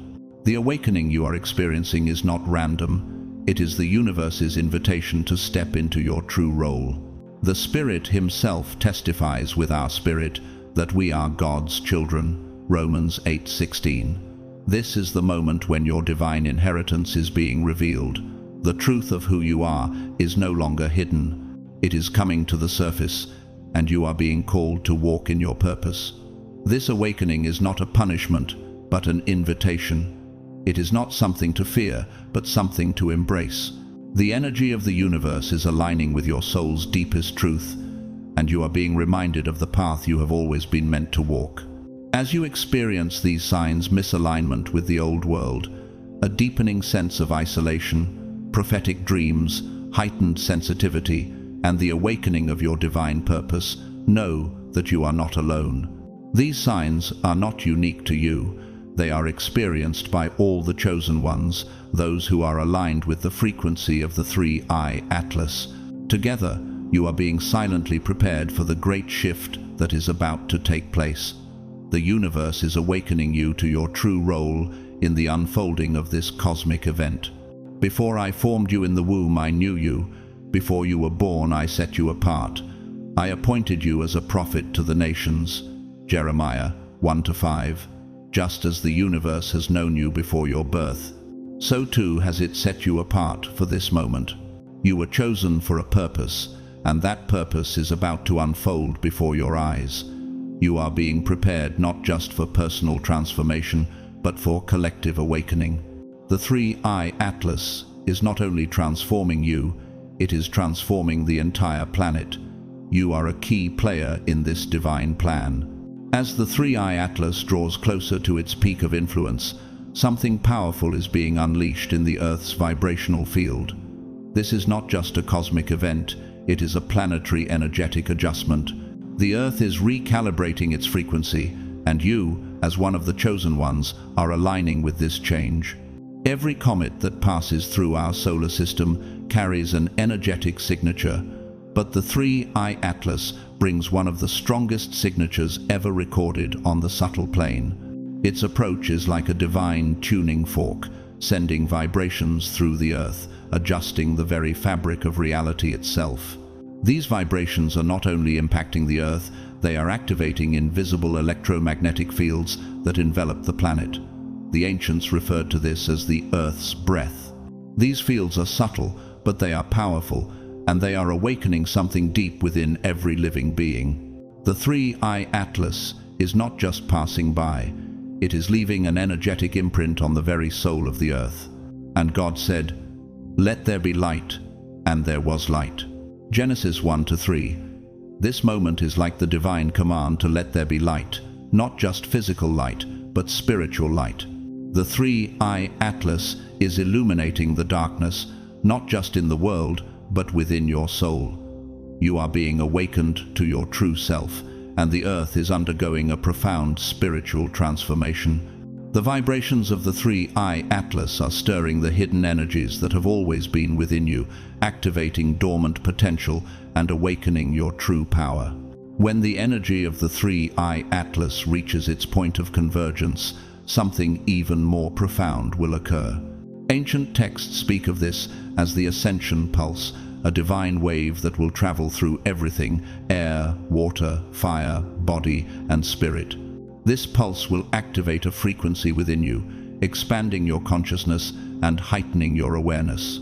The awakening you are experiencing is not random. It is the universe's invitation to step into your true role. The Spirit Himself testifies with our spirit that we are God's children. Romans 8:16. This is the moment when your divine inheritance is being revealed. The truth of who you are is no longer hidden. It is coming to the surface, and you are being called to walk in your purpose. This awakening is not a punishment, but an invitation. It is not something to fear, but something to embrace. The energy of the universe is aligning with your soul's deepest truth, and you are being reminded of the path you have always been meant to walk. As you experience these signs, misalignment with the old world, a deepening sense of isolation, prophetic dreams, heightened sensitivity, and the awakening of your divine purpose, know that you are not alone. These signs are not unique to you. They are experienced by all the chosen ones, those who are aligned with the frequency of the 3-Eye Atlas. Together, you are being silently prepared for the great shift that is about to take place. The universe is awakening you to your true role in the unfolding of this cosmic event. Before I formed you in the womb, I knew you. Before you were born, I set you apart. I appointed you as a prophet to the nations. Jeremiah 1-5. Just as the universe has known you before your birth, so too has it set you apart for this moment. You were chosen for a purpose, and that purpose is about to unfold before your eyes. You are being prepared not just for personal transformation, but for collective awakening. The 3-Eye Atlas is not only transforming you, it is transforming the entire planet. You are a key player in this divine plan. As the 3-Eye Atlas draws closer to its peak of influence, something powerful is being unleashed in the Earth's vibrational field. This is not just a cosmic event, it is a planetary energetic adjustment. The Earth is recalibrating its frequency, and you, as one of the chosen ones, are aligning with this change. Every comet that passes through our solar system carries an energetic signature, but the 3-Eye Atlas brings one of the strongest signatures ever recorded on the subtle plane. Its approach is like a divine tuning fork, sending vibrations through the Earth, adjusting the very fabric of reality itself. These vibrations are not only impacting the Earth, they are activating invisible electromagnetic fields that envelop the planet. The ancients referred to this as the Earth's breath. These fields are subtle, but they are powerful, and they are awakening something deep within every living being. The 3-Eye Atlas is not just passing by, it is leaving an energetic imprint on the very soul of the Earth. And God said, "Let there be light," and there was light. Genesis 1-3. This moment is like the divine command to let there be light, not just physical light, but spiritual light. The 3-Eye Atlas is illuminating the darkness, not just in the world, but within your soul. You are being awakened to your true self, and the earth is undergoing a profound spiritual transformation. The vibrations of the 3-eye atlas are stirring the hidden energies that have always been within you, activating dormant potential and awakening your true power. When the energy of the 3-eye atlas reaches its point of convergence, something even more profound will occur. Ancient texts speak of this as the ascension pulse, a divine wave that will travel through everything: air, water, fire, body, and spirit. This pulse will activate a frequency within you, expanding your consciousness and heightening your awareness.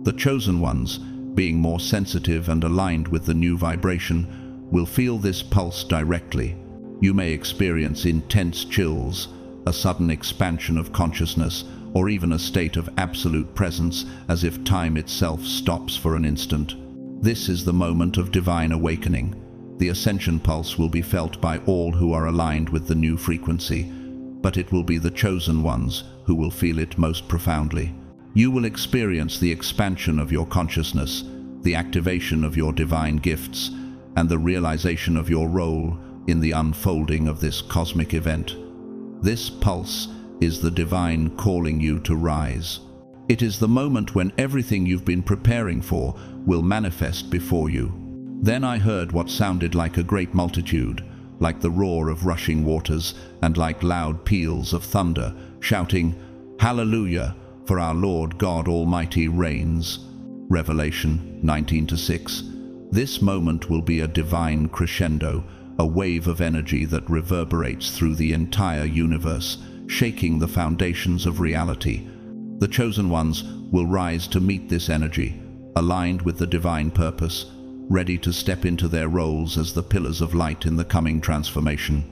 The chosen ones, being more sensitive and aligned with the new vibration, will feel this pulse directly. You may experience intense chills, a sudden expansion of consciousness, or even a state of absolute presence, as if time itself stops for an instant. This is the moment of divine awakening. The ascension pulse will be felt by all who are aligned with the new frequency, but it will be the chosen ones who will feel it most profoundly. You will experience the expansion of your consciousness, the activation of your divine gifts, and the realization of your role in the unfolding of this cosmic event. This pulse is the divine calling you to rise. It is the moment when everything you've been preparing for will manifest before you. Then I heard what sounded like a great multitude, like the roar of rushing waters and like loud peals of thunder, shouting, "Hallelujah, for our Lord God Almighty reigns." Revelation 19:6. This moment will be a divine crescendo, a wave of energy that reverberates through the entire universe, shaking the foundations of reality. The chosen ones will rise to meet this energy, aligned with the divine purpose, ready to step into their roles as the pillars of light in the coming transformation.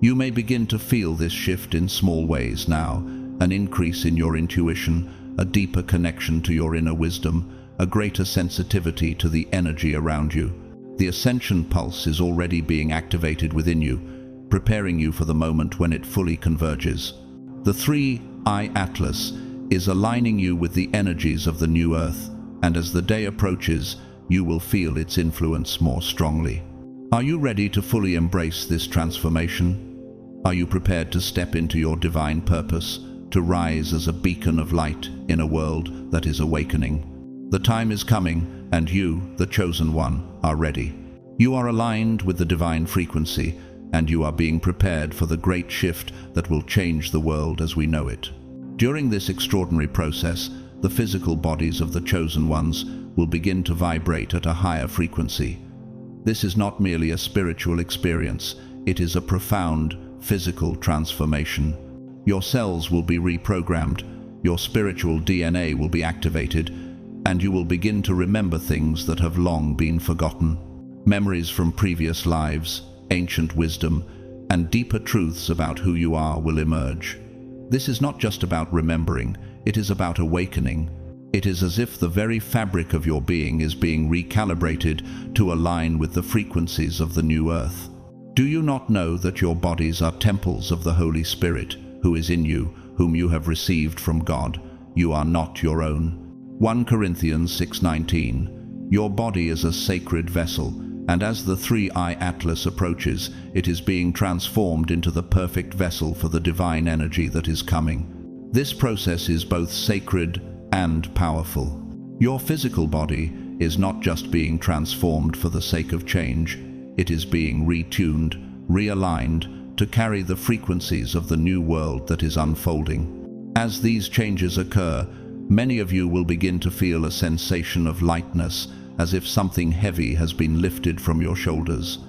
You may begin to feel this shift in small ways now: an increase in your intuition, a deeper connection to your inner wisdom, a greater sensitivity to the energy around you. The ascension pulse is already being activated within you, preparing you for the moment when it fully converges. The 3-eye atlas is aligning you with the energies of the new earth, and as the day approaches, you will feel its influence more strongly. Are you ready to fully embrace this transformation? Are you prepared to step into your divine purpose, to rise as a beacon of light in a world that is awakening? The time is coming, and you, the chosen one, are ready. You are aligned with the divine frequency, and you are being prepared for the great shift that will change the world as we know it. During this extraordinary process, the physical bodies of the chosen ones will begin to vibrate at a higher frequency. This is not merely a spiritual experience, it is a profound physical transformation. Your cells will be reprogrammed, your spiritual DNA will be activated, and you will begin to remember things that have long been forgotten. Memories from previous lives, ancient wisdom, and deeper truths about who you are will emerge. This is not just about remembering, it is about awakening. It is as if the very fabric of your being is being recalibrated to align with the frequencies of the new earth. Do you not know that your bodies are temples of the Holy Spirit, who is in you, whom you have received from God? You are not your own. 1 Corinthians 6:19. Your body is a sacred vessel, and as the 3-eye atlas approaches, it is being transformed into the perfect vessel for the divine energy that is coming. This process is both sacred and powerful. Your physical body is not just being transformed for the sake of change, it is being retuned, realigned to carry the frequencies of the new world that is unfolding. As these changes occur, many of you will begin to feel a sensation of lightness, as if something heavy has been lifted from your shoulders.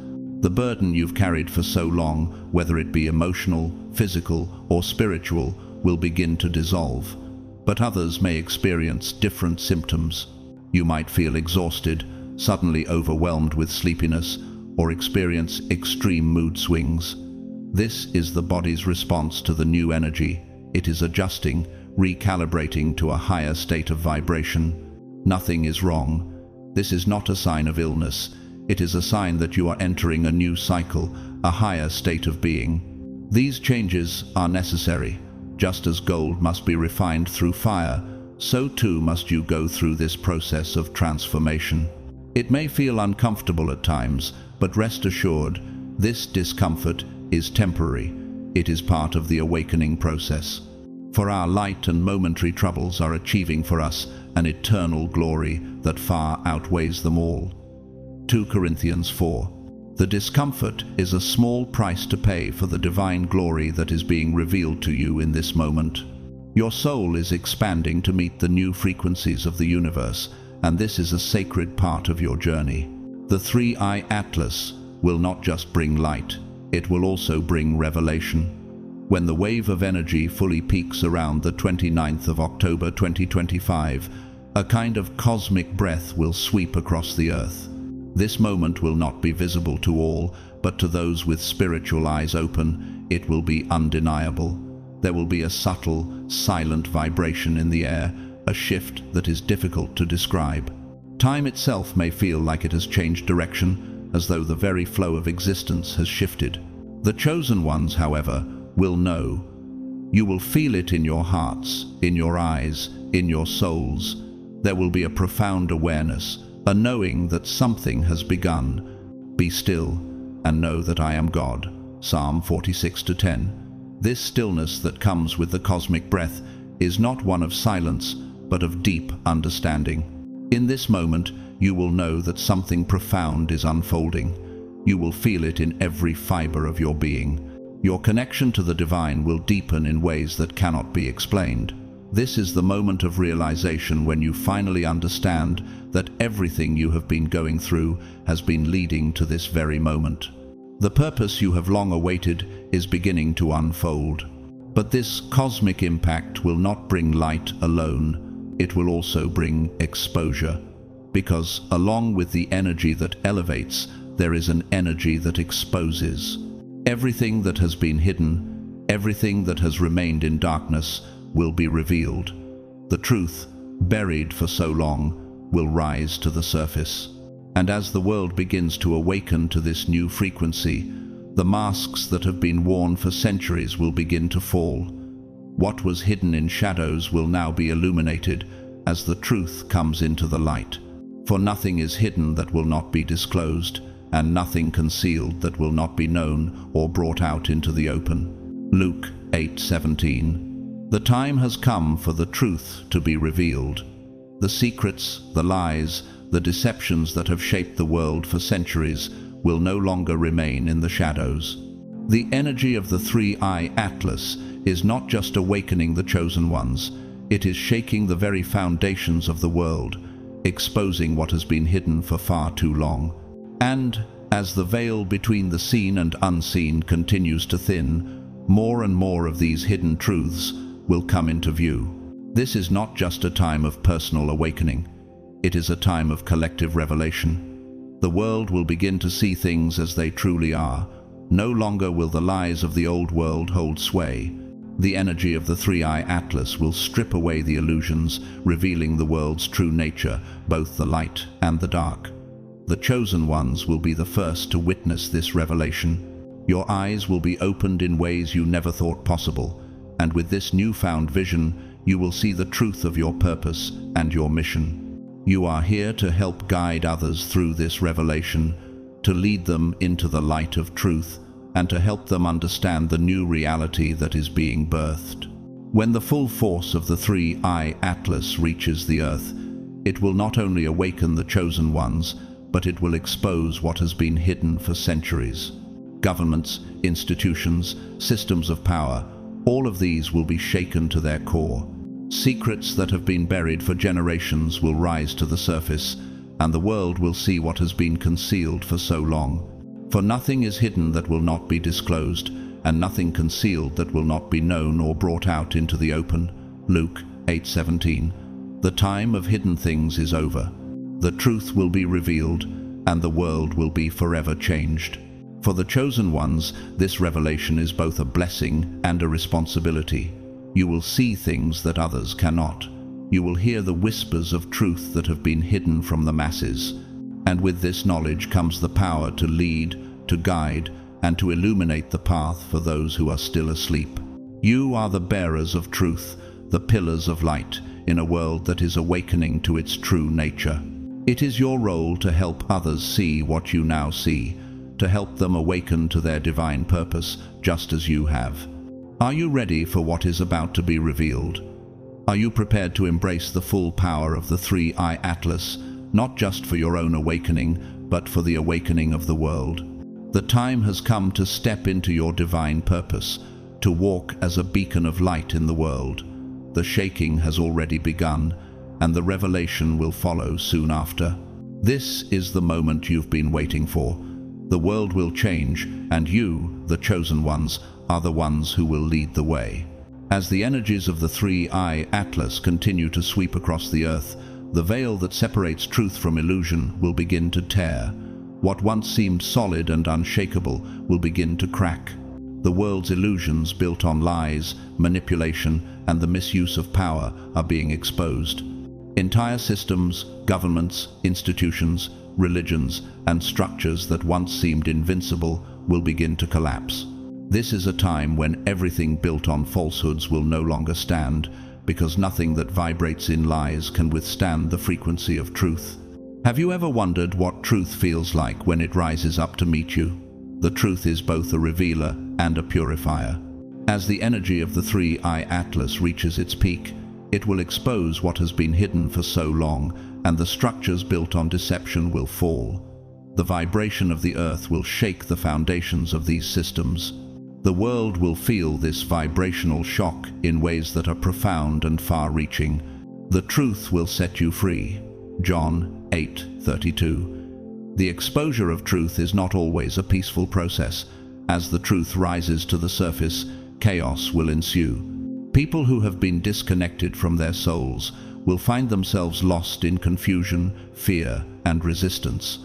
The burden you've carried for so long, whether it be emotional, physical, or spiritual, will begin to dissolve. But others may experience different symptoms. You might feel exhausted, suddenly overwhelmed with sleepiness, or experience extreme mood swings. This is the body's response to the new energy. It is adjusting, recalibrating to a higher state of vibration. Nothing is wrong. This is not a sign of illness. It is a sign that you are entering a new cycle, a higher state of being. These changes are necessary. Just as gold must be refined through fire, so too must you go through this process of transformation. It may feel uncomfortable at times, but rest assured, this discomfort is temporary. It is part of the awakening process. For our light and momentary troubles are achieving for us an eternal glory that far outweighs them all. 2 Corinthians 4. The discomfort is a small price to pay for the divine glory that is being revealed to you in this moment. Your soul is expanding to meet the new frequencies of the universe, and this is a sacred part of your journey. The 3-eye atlas will not just bring light, it will also bring revelation. When the wave of energy fully peaks around the 29th of October 2025, a kind of cosmic breath will sweep across the earth. This moment will not be visible to all, but to those with spiritual eyes open, it will be undeniable. There will be a subtle, silent vibration in the air, a shift that is difficult to describe. Time itself may feel like it has changed direction, as though the very flow of existence has shifted. The chosen ones, however, will know. You will feel it in your hearts, in your eyes, in your souls. There will be a profound awareness, a knowing that something has begun. Be still and know that I am God. Psalm 46:10. This stillness that comes with the cosmic breath is not one of silence, but of deep understanding. In this moment, you will know that something profound is unfolding. You will feel it in every fiber of your being. Your connection to the divine will deepen in ways that cannot be explained. This is the moment of realization when you finally understand that everything you have been going through has been leading to this very moment. The purpose you have long awaited is beginning to unfold. But this cosmic impact will not bring light alone. It will also bring exposure. Because along with the energy that elevates, there is an energy that exposes. Everything that has been hidden, everything that has remained in darkness, will be revealed. The truth, buried for so long, will rise to the surface. And as the world begins to awaken to this new frequency, the masks that have been worn for centuries will begin to fall. What was hidden in shadows will now be illuminated as the truth comes into the light. For nothing is hidden that will not be disclosed, and nothing concealed that will not be known or brought out into the open. Luke 8:17. The time has come for the truth to be revealed. The secrets, the lies, the deceptions that have shaped the world for centuries will no longer remain in the shadows. The energy of the 3-eye atlas is not just awakening the chosen ones, it is shaking the very foundations of the world, exposing what has been hidden for far too long. And as the veil between the seen and unseen continues to thin, more and more of these hidden truths will come into view. This is not just a time of personal awakening. It is a time of collective revelation. The world will begin to see things as they truly are. No longer will the lies of the old world hold sway. The energy of the 3-eye atlas will strip away the illusions, revealing the world's true nature, both the light and the dark. The chosen ones will be the first to witness this revelation. Your eyes will be opened in ways you never thought possible, and with this newfound vision, you will see the truth of your purpose and your mission. You are here to help guide others through this revelation, to lead them into the light of truth, and to help them understand the new reality that is being birthed. When the full force of the 3-eye atlas reaches the earth, it will not only awaken the chosen ones, but it will expose what has been hidden for centuries. Governments, institutions, systems of power, all of these will be shaken to their core. Secrets that have been buried for generations will rise to the surface, and the world will see what has been concealed for so long. For nothing is hidden that will not be disclosed, and nothing concealed that will not be known or brought out into the open. Luke 8:17. The time of hidden things is over. The truth will be revealed, and the world will be forever changed. For the chosen ones, this revelation is both a blessing and a responsibility. You will see things that others cannot. You will hear the whispers of truth that have been hidden from the masses. And with this knowledge comes the power to lead, to guide, and to illuminate the path for those who are still asleep. You are the bearers of truth, the pillars of light, in a world that is awakening to its true nature. It is your role to help others see what you now see, to help them awaken to their divine purpose, just as you have. Are you ready for what is about to be revealed? Are you prepared to embrace the full power of the three-eye Atlas, not just for your own awakening, but for the awakening of the world? The time has come to step into your divine purpose, to walk as a beacon of light in the world. The shaking has already begun, and the revelation will follow soon after. This is the moment you've been waiting for. The world will change, and you, the chosen ones, are the ones who will lead the way. As the energies of the three-eye Atlas continue to sweep across the earth, the veil that separates truth from illusion will begin to tear. What once seemed solid and unshakable will begin to crack. The world's illusions built on lies, manipulation, and the misuse of power are being exposed. Entire systems, governments, institutions, religions, and structures that once seemed invincible will begin to collapse. This is a time when everything built on falsehoods will no longer stand, because nothing that vibrates in lies can withstand the frequency of truth. Have you ever wondered what truth feels like when it rises up to meet you? The truth is both a revealer and a purifier. As the energy of the three-eye Atlas reaches its peak, it will expose what has been hidden for so long, and the structures built on deception will fall. The vibration of the earth will shake the foundations of these systems. The world will feel this vibrational shock in ways that are profound and far-reaching. The truth will set you free. John 8:32. The exposure of truth is not always a peaceful process. As the truth rises to the surface, chaos will ensue. People who have been disconnected from their souls will find themselves lost in confusion, fear, and resistance.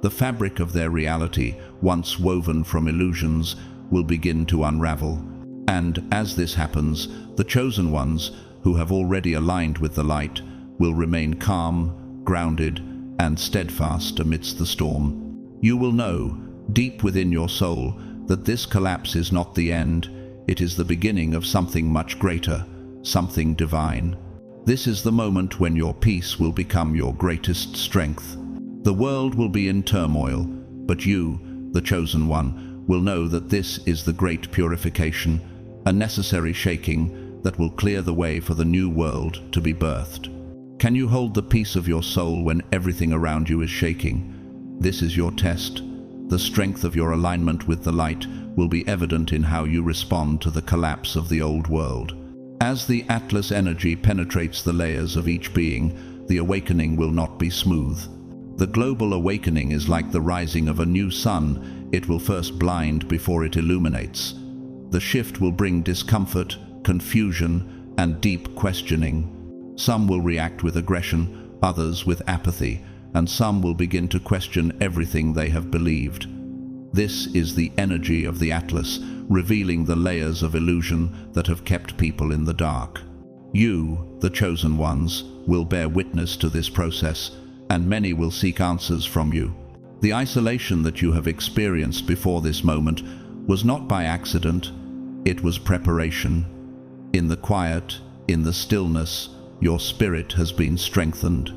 The fabric of their reality, once woven from illusions, will begin to unravel. And as this happens, the chosen ones, who have already aligned with the light, will remain calm, grounded, and steadfast amidst the storm. You will know, deep within your soul, that this collapse is not the end. It is the beginning of something much greater, something divine. This is the moment when your peace will become your greatest strength. The world will be in turmoil, but you, the chosen one, will know that this is the great purification, a necessary shaking that will clear the way for the new world to be birthed. Can you hold the peace of your soul when everything around you is shaking? This is your test. The strength of your alignment with the light will be evident in how you respond to the collapse of the old world. As the Atlas energy penetrates the layers of each being, the awakening will not be smooth. The global awakening is like the rising of a new sun. It will first blind before it illuminates. The shift will bring discomfort, confusion, and deep questioning. Some will react with aggression, others with apathy, and some will begin to question everything they have believed. This is the energy of the Atlas, revealing the layers of illusion that have kept people in the dark. You, the chosen ones, will bear witness to this process, and many will seek answers from you. The isolation that you have experienced before this moment was not by accident, it was preparation. In the quiet, in the stillness, your spirit has been strengthened.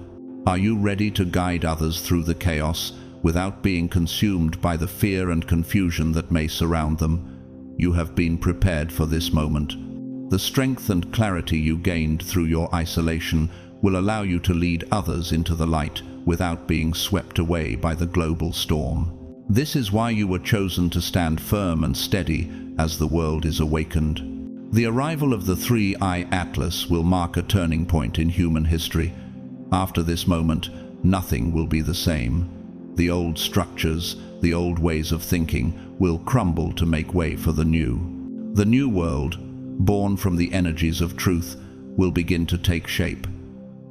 Are you ready to guide others through the chaos without being consumed by the fear and confusion that may surround them? You have been prepared for this moment. The strength and clarity you gained through your isolation will allow you to lead others into the light without being swept away by the global storm. This is why you were chosen to stand firm and steady as the world is awakened. The arrival of the three-eye Atlas will mark a turning point in human history. After this moment, nothing will be the same. The old structures, the old ways of thinking, will crumble to make way for the new. The new world, born from the energies of truth, will begin to take shape.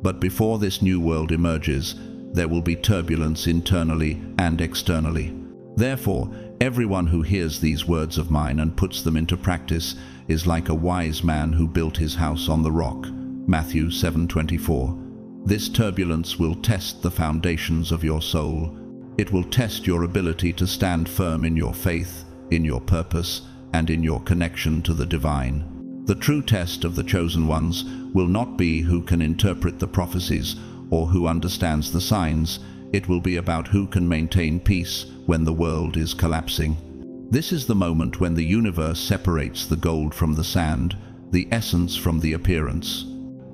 But before this new world emerges, there will be turbulence internally and externally. Therefore, everyone who hears these words of mine and puts them into practice is like a wise man who built his house on the rock. Matthew 7:24. This turbulence will test the foundations of your soul. It will test your ability to stand firm in your faith, in your purpose, and in your connection to the divine. The true test of the chosen ones will not be who can interpret the prophecies or who understands the signs. It will be about who can maintain peace when the world is collapsing. This is the moment when the universe separates the gold from the sand, the essence from the appearance.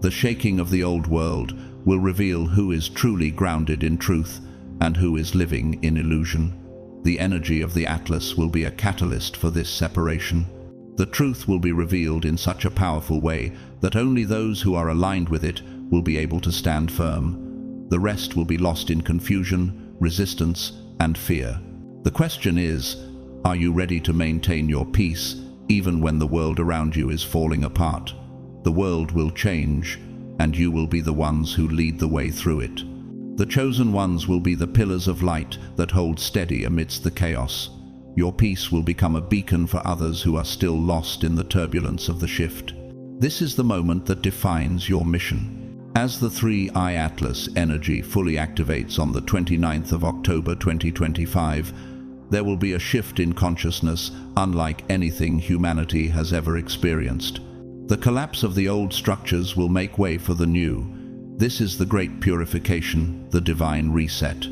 The shaking of the old world will reveal who is truly grounded in truth and who is living in illusion. The energy of the Atlas will be a catalyst for this separation. The truth will be revealed in such a powerful way that only those who are aligned with it will be able to stand firm. The rest will be lost in confusion, resistance, and fear. The question is, are you ready to maintain your peace even when the world around you is falling apart? The world will change, and you will be the ones who lead the way through it. The chosen ones will be the pillars of light that hold steady amidst the chaos. Your peace will become a beacon for others who are still lost in the turbulence of the shift. This is the moment that defines your mission. As the 3I Atlas energy fully activates on the 29th of October 2025, there will be a shift in consciousness unlike anything humanity has ever experienced. The collapse of the old structures will make way for the new. This is the great purification, the divine reset.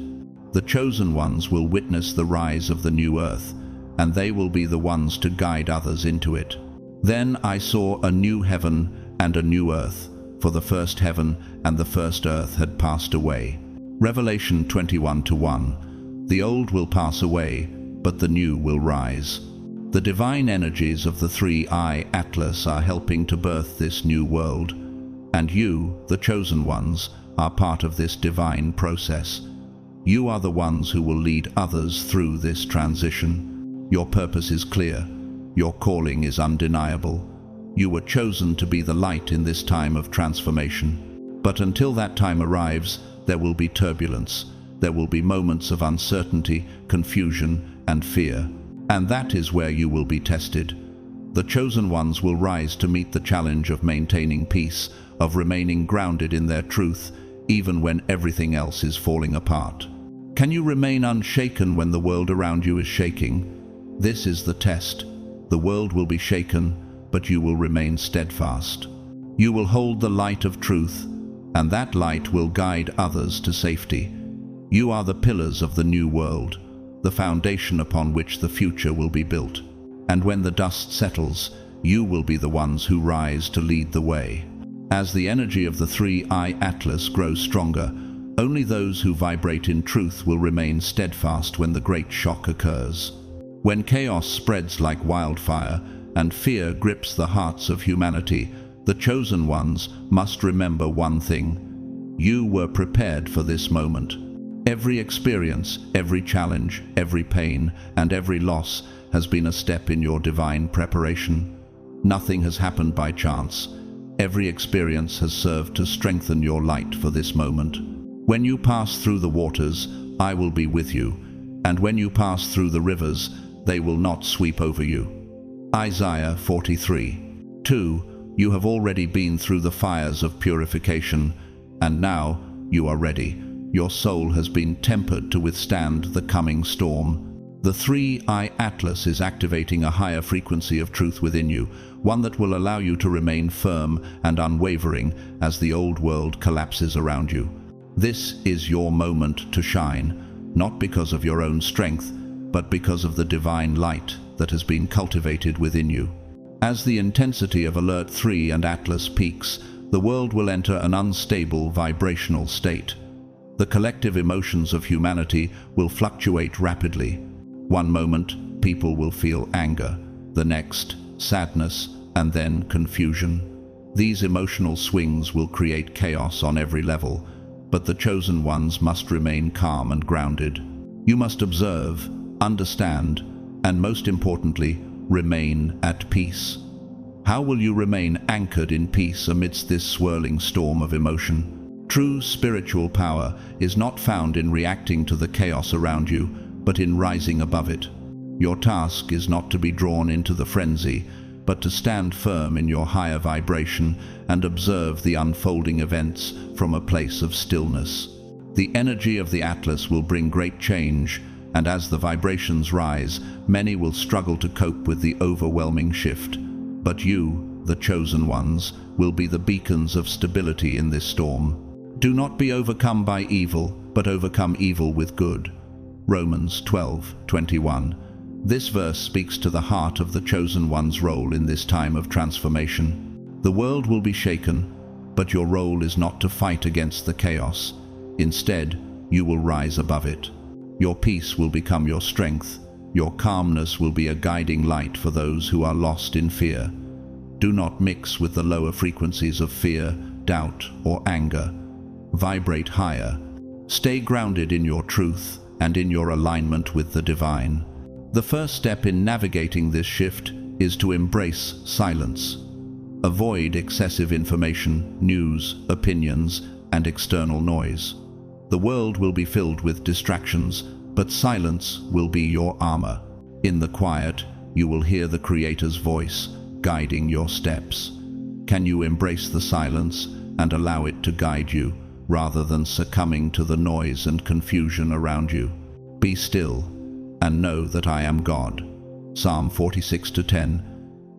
The chosen ones will witness the rise of the new earth, and they will be the ones to guide others into it. Then I saw a new heaven and a new earth, for the first heaven and the first earth had passed away. Revelation 21:1. The old will pass away, but the new will rise. The divine energies of the 3I Atlas are helping to birth this new world, and you, the chosen ones, are part of this divine process. You are the ones who will lead others through this transition. Your purpose is clear. Your calling is undeniable. You were chosen to be the light in this time of transformation. But until that time arrives, there will be turbulence. There will be moments of uncertainty, confusion, and fear. And that is where you will be tested. The chosen ones will rise to meet the challenge of maintaining peace, of remaining grounded in their truth, even when everything else is falling apart. Can you remain unshaken when the world around you is shaking? This is the test. The world will be shaken, but you will remain steadfast. You will hold the light of truth, and that light will guide others to safety. You are the pillars of the new world, the foundation upon which the future will be built. And when the dust settles, you will be the ones who rise to lead the way. As the energy of the 3I Atlas grows stronger, only those who vibrate in truth will remain steadfast when the great shock occurs. When chaos spreads like wildfire and fear grips the hearts of humanity, the chosen ones must remember one thing. You were prepared for this moment. Every experience, every challenge, every pain, and every loss has been a step in your divine preparation. Nothing has happened by chance. Every experience has served to strengthen your light for this moment. When you pass through the waters, I will be with you, and when you pass through the rivers, they will not sweep over you. Isaiah 43:2. You have already been through the fires of purification, and now you are ready. Your soul has been tempered to withstand the coming storm. The 3I Atlas is activating a higher frequency of truth within you, one that will allow you to remain firm and unwavering as the old world collapses around you. This is your moment to shine, not because of your own strength, but because of the divine light that has been cultivated within you. As the intensity of Alert 3 and Atlas peaks, the world will enter an unstable vibrational state. The collective emotions of humanity will fluctuate rapidly. One moment, people will feel anger, the next, sadness, and then confusion. These emotional swings will create chaos on every level, but the chosen ones must remain calm and grounded. You must observe, understand, and most importantly, remain at peace. How will you remain anchored in peace amidst this swirling storm of emotion? True spiritual power is not found in reacting to the chaos around you, but in rising above it. Your task is not to be drawn into the frenzy, but to stand firm in your higher vibration and observe the unfolding events from a place of stillness. The energy of the Atlas will bring great change, and as the vibrations rise, many will struggle to cope with the overwhelming shift. But you, the chosen ones, will be the beacons of stability in this storm. Do not be overcome by evil, but overcome evil with good. Romans 12:21. This verse speaks to the heart of the chosen one's role in this time of transformation. The world will be shaken, but your role is not to fight against the chaos. Instead, you will rise above it. Your peace will become your strength. Your calmness will be a guiding light for those who are lost in fear. Do not mix with the lower frequencies of fear, doubt, or anger. Vibrate higher. Stay grounded in your truth and in your alignment with the divine. The first step in navigating this shift is to embrace silence. Avoid excessive information, news, opinions, and external noise. The world will be filled with distractions, but silence will be your armor. In the quiet, you will hear the Creator's voice, guiding your steps. Can you embrace the silence and allow it to guide you, rather than succumbing to the noise and confusion around you? Be still and know that I am God. Psalm 46:10.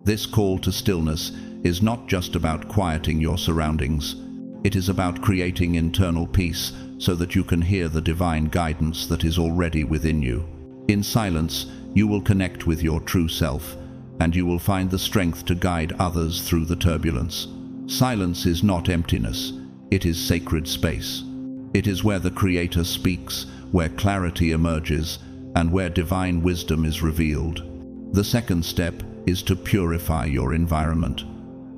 This call to stillness is not just about quieting your surroundings. It is about creating internal peace so that you can hear the divine guidance that is already within you. In silence, you will connect with your true self, and you will find the strength to guide others through the turbulence. Silence is not emptiness, it is sacred space. It is where the Creator speaks, where clarity emerges, and where divine wisdom is revealed. The second step is to purify your environment.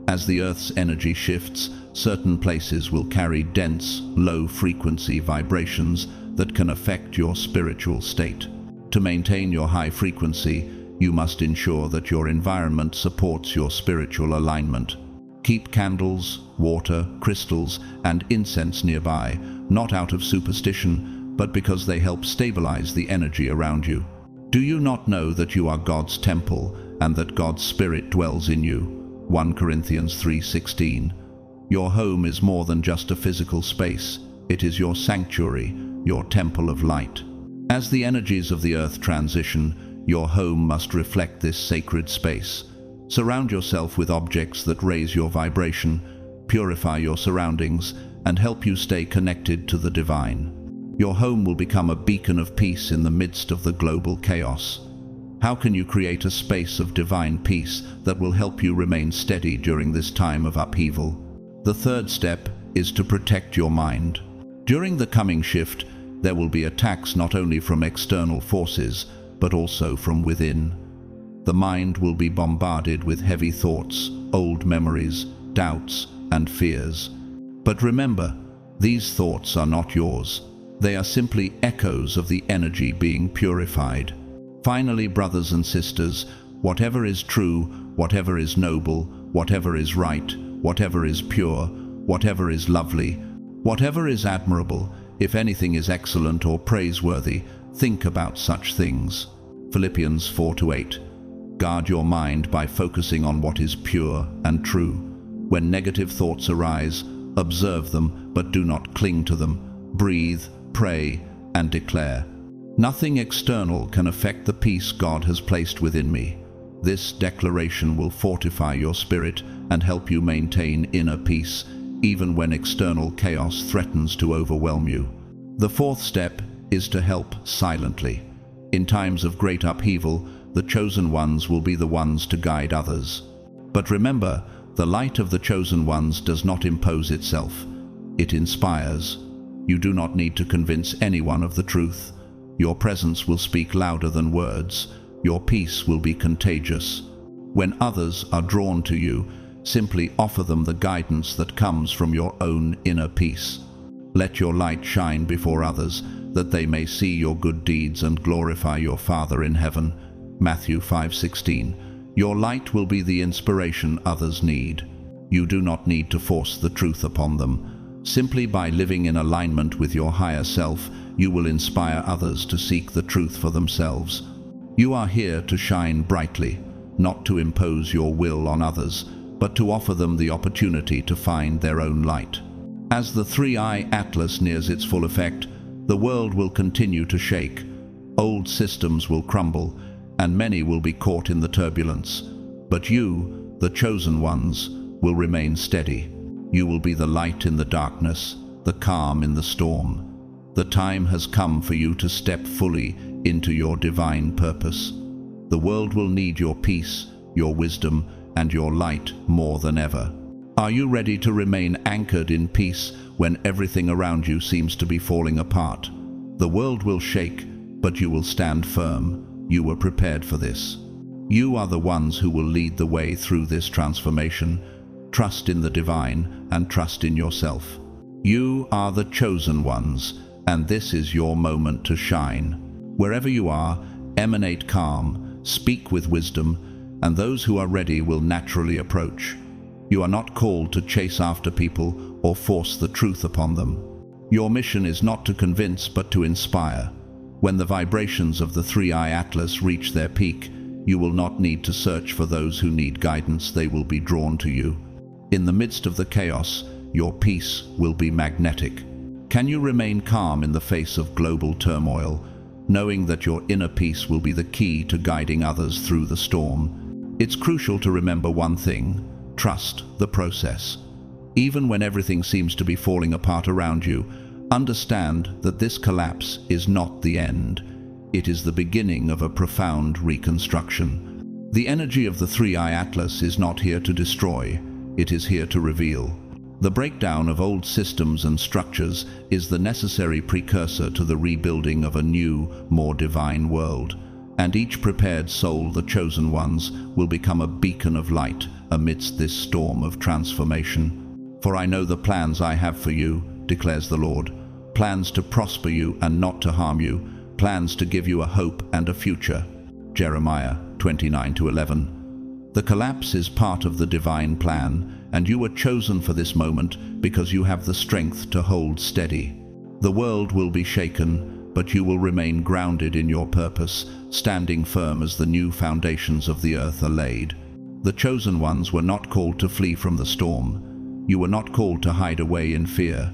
As the Earth's energy shifts, certain places will carry dense, low-frequency vibrations that can affect your spiritual state. To maintain your high frequency, you must ensure that your environment supports your spiritual alignment. Keep candles, water, crystals, and incense nearby, not out of superstition, but because they help stabilize the energy around you. Do you not know that you are God's temple and that God's Spirit dwells in you? 1 Corinthians 3:16. Your home is more than just a physical space. It is your sanctuary, your temple of light. As the energies of the earth transition, your home must reflect this sacred space. Surround yourself with objects that raise your vibration, purify your surroundings, and help you stay connected to the divine. Your home will become a beacon of peace in the midst of the global chaos. How can you create a space of divine peace that will help you remain steady during this time of upheaval? The third step is to protect your mind. During the coming shift, there will be attacks not only from external forces, but also from within. The mind will be bombarded with heavy thoughts, old memories, doubts, and fears. But remember, these thoughts are not yours. They are simply echoes of the energy being purified. Finally, brothers and sisters, whatever is true, whatever is noble, whatever is right, whatever is pure, whatever is lovely, whatever is admirable, if anything is excellent or praiseworthy, think about such things. Philippians 4:8. Guard your mind by focusing on what is pure and true. When negative thoughts arise, observe them, but do not cling to them. Breathe, pray, and declare, "Nothing external can affect the peace God has placed within me." This declaration will fortify your spirit and help you maintain inner peace, even when external chaos threatens to overwhelm you. The fourth step is to help silently. In times of great upheaval, the chosen ones will be the ones to guide others. But remember, the light of the chosen ones does not impose itself. It inspires. You do not need to convince anyone of the truth. Your presence will speak louder than words. Your peace will be contagious. When others are drawn to you, simply offer them the guidance that comes from your own inner peace. Let your light shine before others, that they may see your good deeds and glorify your Father in heaven. Matthew 5:16. Your light will be the inspiration others need. You do not need to force the truth upon them. Simply by living in alignment with your higher self, you will inspire others to seek the truth for themselves. You are here to shine brightly, not to impose your will on others, but to offer them the opportunity to find their own light. As the three-eye atlas nears its full effect, the world will continue to shake. Old systems will crumble, and many will be caught in the turbulence. But you, the chosen ones, will remain steady. You will be the light in the darkness, the calm in the storm. The time has come for you to step fully into your divine purpose. The world will need your peace, your wisdom, and your light more than ever. Are you ready to remain anchored in peace when everything around you seems to be falling apart? The world will shake, but you will stand firm. You were prepared for this. You are the ones who will lead the way through this transformation. Trust in the divine and trust in yourself. You are the chosen ones, and this is your moment to shine. Wherever you are, emanate calm, speak with wisdom, and those who are ready will naturally approach. You are not called to chase after people or force the truth upon them. Your mission is not to convince but to inspire. When the vibrations of the 3i Atlas reach their peak, you will not need to search for those who need guidance. They will be drawn to you. In the midst of the chaos, your peace will be magnetic. Can you remain calm in the face of global turmoil, knowing that your inner peace will be the key to guiding others through the storm? It's crucial to remember one thing: trust the process. Even when everything seems to be falling apart around you, understand that this collapse is not the end. It is the beginning of a profound reconstruction. The energy of the 3i Atlas is not here to destroy, it is here to reveal. The breakdown of old systems and structures is the necessary precursor to the rebuilding of a new, more divine world. And each prepared soul, the chosen ones, will become a beacon of light amidst this storm of transformation. For I know the plans I have for you, declares the Lord, plans to prosper you and not to harm you, plans to give you a hope and a future. Jeremiah 29:11. The collapse is part of the divine plan, and you were chosen for this moment because you have the strength to hold steady. The world will be shaken, but you will remain grounded in your purpose, standing firm as the new foundations of the earth are laid. The chosen ones were not called to flee from the storm. You were not called to hide away in fear.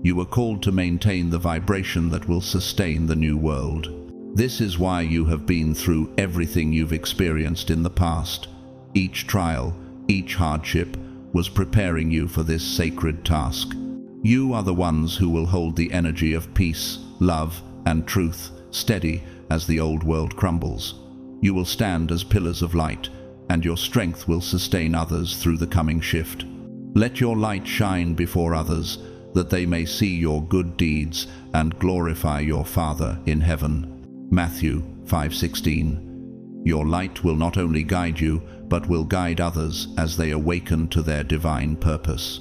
You were called to maintain the vibration that will sustain the new world. This is why you have been through everything you've experienced in the past. Each trial, each hardship, was preparing you for this sacred task. You are the ones who will hold the energy of peace, love, and truth steady as the old world crumbles. You will stand as pillars of light, and your strength will sustain others through the coming shift. Let your light shine before others, that they may see your good deeds and glorify your Father in heaven. Matthew 5:16. Your light will not only guide you, but will guide others as they awaken to their divine purpose.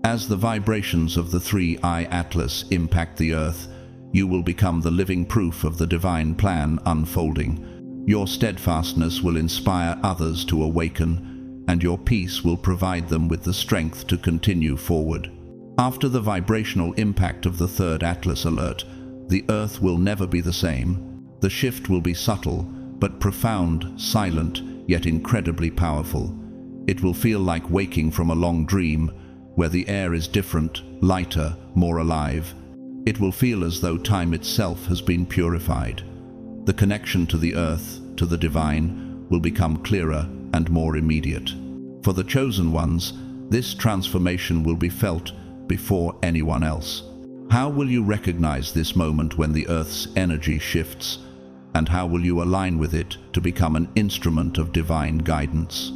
As the vibrations of the 3i Atlas impact the earth, you will become the living proof of the divine plan unfolding. Your steadfastness will inspire others to awaken, and your peace will provide them with the strength to continue forward. After the vibrational impact of the third Atlas alert, the earth will never be the same. The shift will be subtle, but profound, silent, yet incredibly powerful. It will feel like waking from a long dream, where the air is different, lighter, more alive. It will feel as though time itself has been purified. The connection to the earth, to the divine, will become clearer and more immediate. For the chosen ones, this transformation will be felt before anyone else. How will you recognize this moment when the earth's energy shifts? And how will you align with it to become an instrument of divine guidance?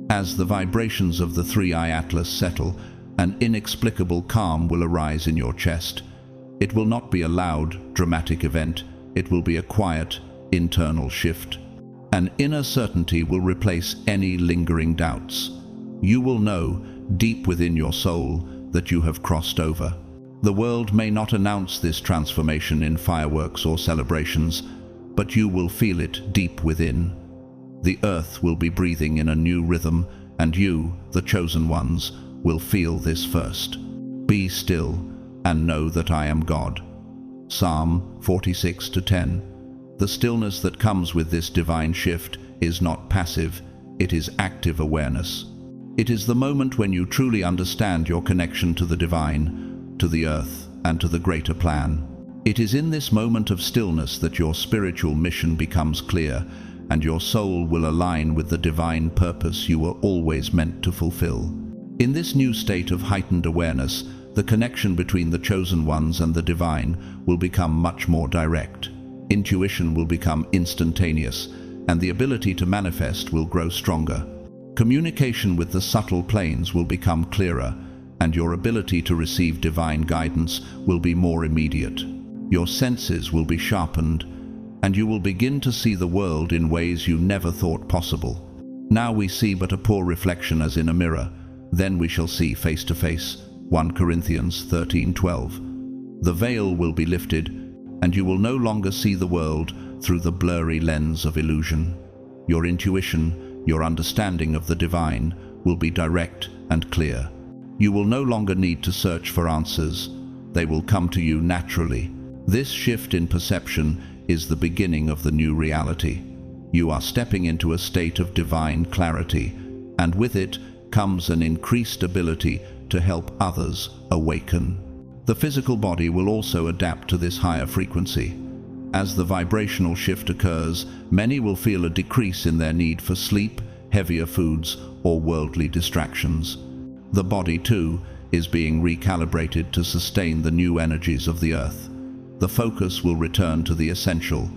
As the vibrations of the 3i Atlas settle, an inexplicable calm will arise in your chest. It will not be a loud, dramatic event. It will be a quiet, internal shift. An inner certainty will replace any lingering doubts. You will know, deep within your soul, that you have crossed over. The world may not announce this transformation in fireworks or celebrations, but you will feel it deep within. The earth will be breathing in a new rhythm, and you, the chosen ones, will feel this first. Be still and know that I am God. Psalm 46:10. The stillness that comes with this divine shift is not passive, it is active awareness. It is the moment when you truly understand your connection to the divine, to the earth, and to the greater plan. It is in this moment of stillness that your spiritual mission becomes clear, and your soul will align with the divine purpose you were always meant to fulfill. In this new state of heightened awareness, The connection between the chosen ones and the divine will become much more direct. Intuition will become instantaneous, and the ability to manifest will grow stronger. Communication with the subtle planes will become clearer, and your ability to receive divine guidance will be more immediate. Your senses will be sharpened, and you will begin to see the world in ways you never thought possible. Now we see but a poor reflection as in a mirror, then we shall see face to face. 1 Corinthians 13:12. The veil will be lifted, and you will no longer see the world through the blurry lens of illusion. Your intuition, your understanding of the divine, will be direct and clear. You will no longer need to search for answers. They will come to you naturally. This shift in perception is the beginning of the new reality. You are stepping into a state of divine clarity, and with it comes an increased ability to help others awaken. The physical body will also adapt to this higher frequency. As the vibrational shift occurs, many will feel a decrease in their need for sleep, heavier foods, or worldly distractions. The body, too, is being recalibrated to sustain the new energies of the earth. The focus will return to the essential,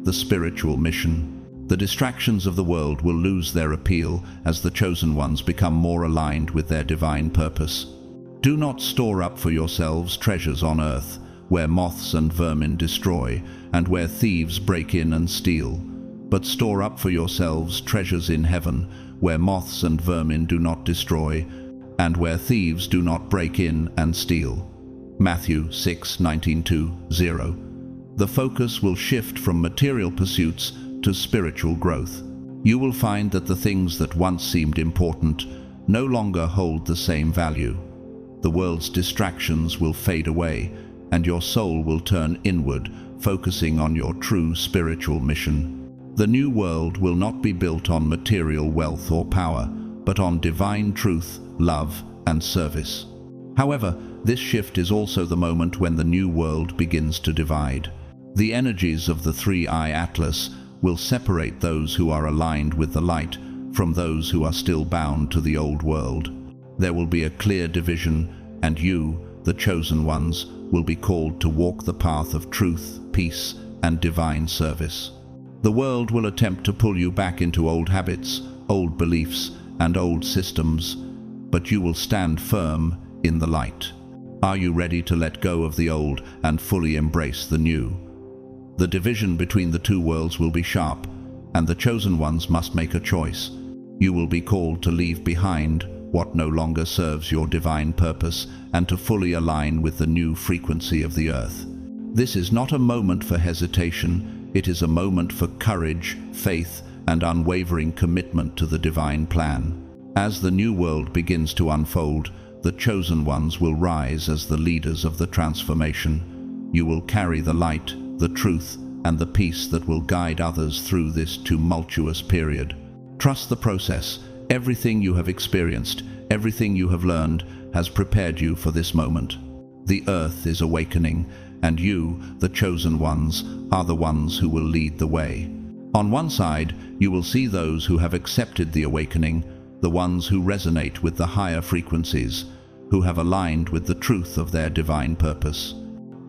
the spiritual mission. The distractions of the world will lose their appeal as the chosen ones become more aligned with their divine purpose. Do not store up for yourselves treasures on earth, where moths and vermin destroy, and where thieves break in and steal. But store up for yourselves treasures in heaven, where moths and vermin do not destroy, and where thieves do not break in and steal. Matthew 6:19-0. The focus will shift from material pursuits to spiritual growth. You will find that the things that once seemed important no longer hold the same value. The world's distractions will fade away, and your soul will turn inward, focusing on your true spiritual mission. The new world will not be built on material wealth or power, but on divine truth, love, and service. However, this shift is also the moment when the new world begins to divide. The energies of the three-eye atlas will separate those who are aligned with the light from those who are still bound to the old world. There will be a clear division, and you, the chosen ones, will be called to walk the path of truth, peace, and divine service. The world will attempt to pull you back into old habits, old beliefs, and old systems, but you will stand firm in the light. Are you ready to let go of the old and fully embrace the new? The division between the two worlds will be sharp, and the chosen ones must make a choice. You will be called to leave behind what no longer serves your divine purpose and to fully align with the new frequency of the earth. This is not a moment for hesitation, it is a moment for courage, faith, and unwavering commitment to the divine plan. As the new world begins to unfold, the chosen ones will rise as the leaders of the transformation. You will carry the light, the truth, and the peace that will guide others through this tumultuous period. Trust the process. Everything you have experienced, everything you have learned, has prepared you for this moment. The earth is awakening, and you, the chosen ones, are the ones who will lead the way. On one side, you will see those who have accepted the awakening, the ones who resonate with the higher frequencies, who have aligned with the truth of their divine purpose.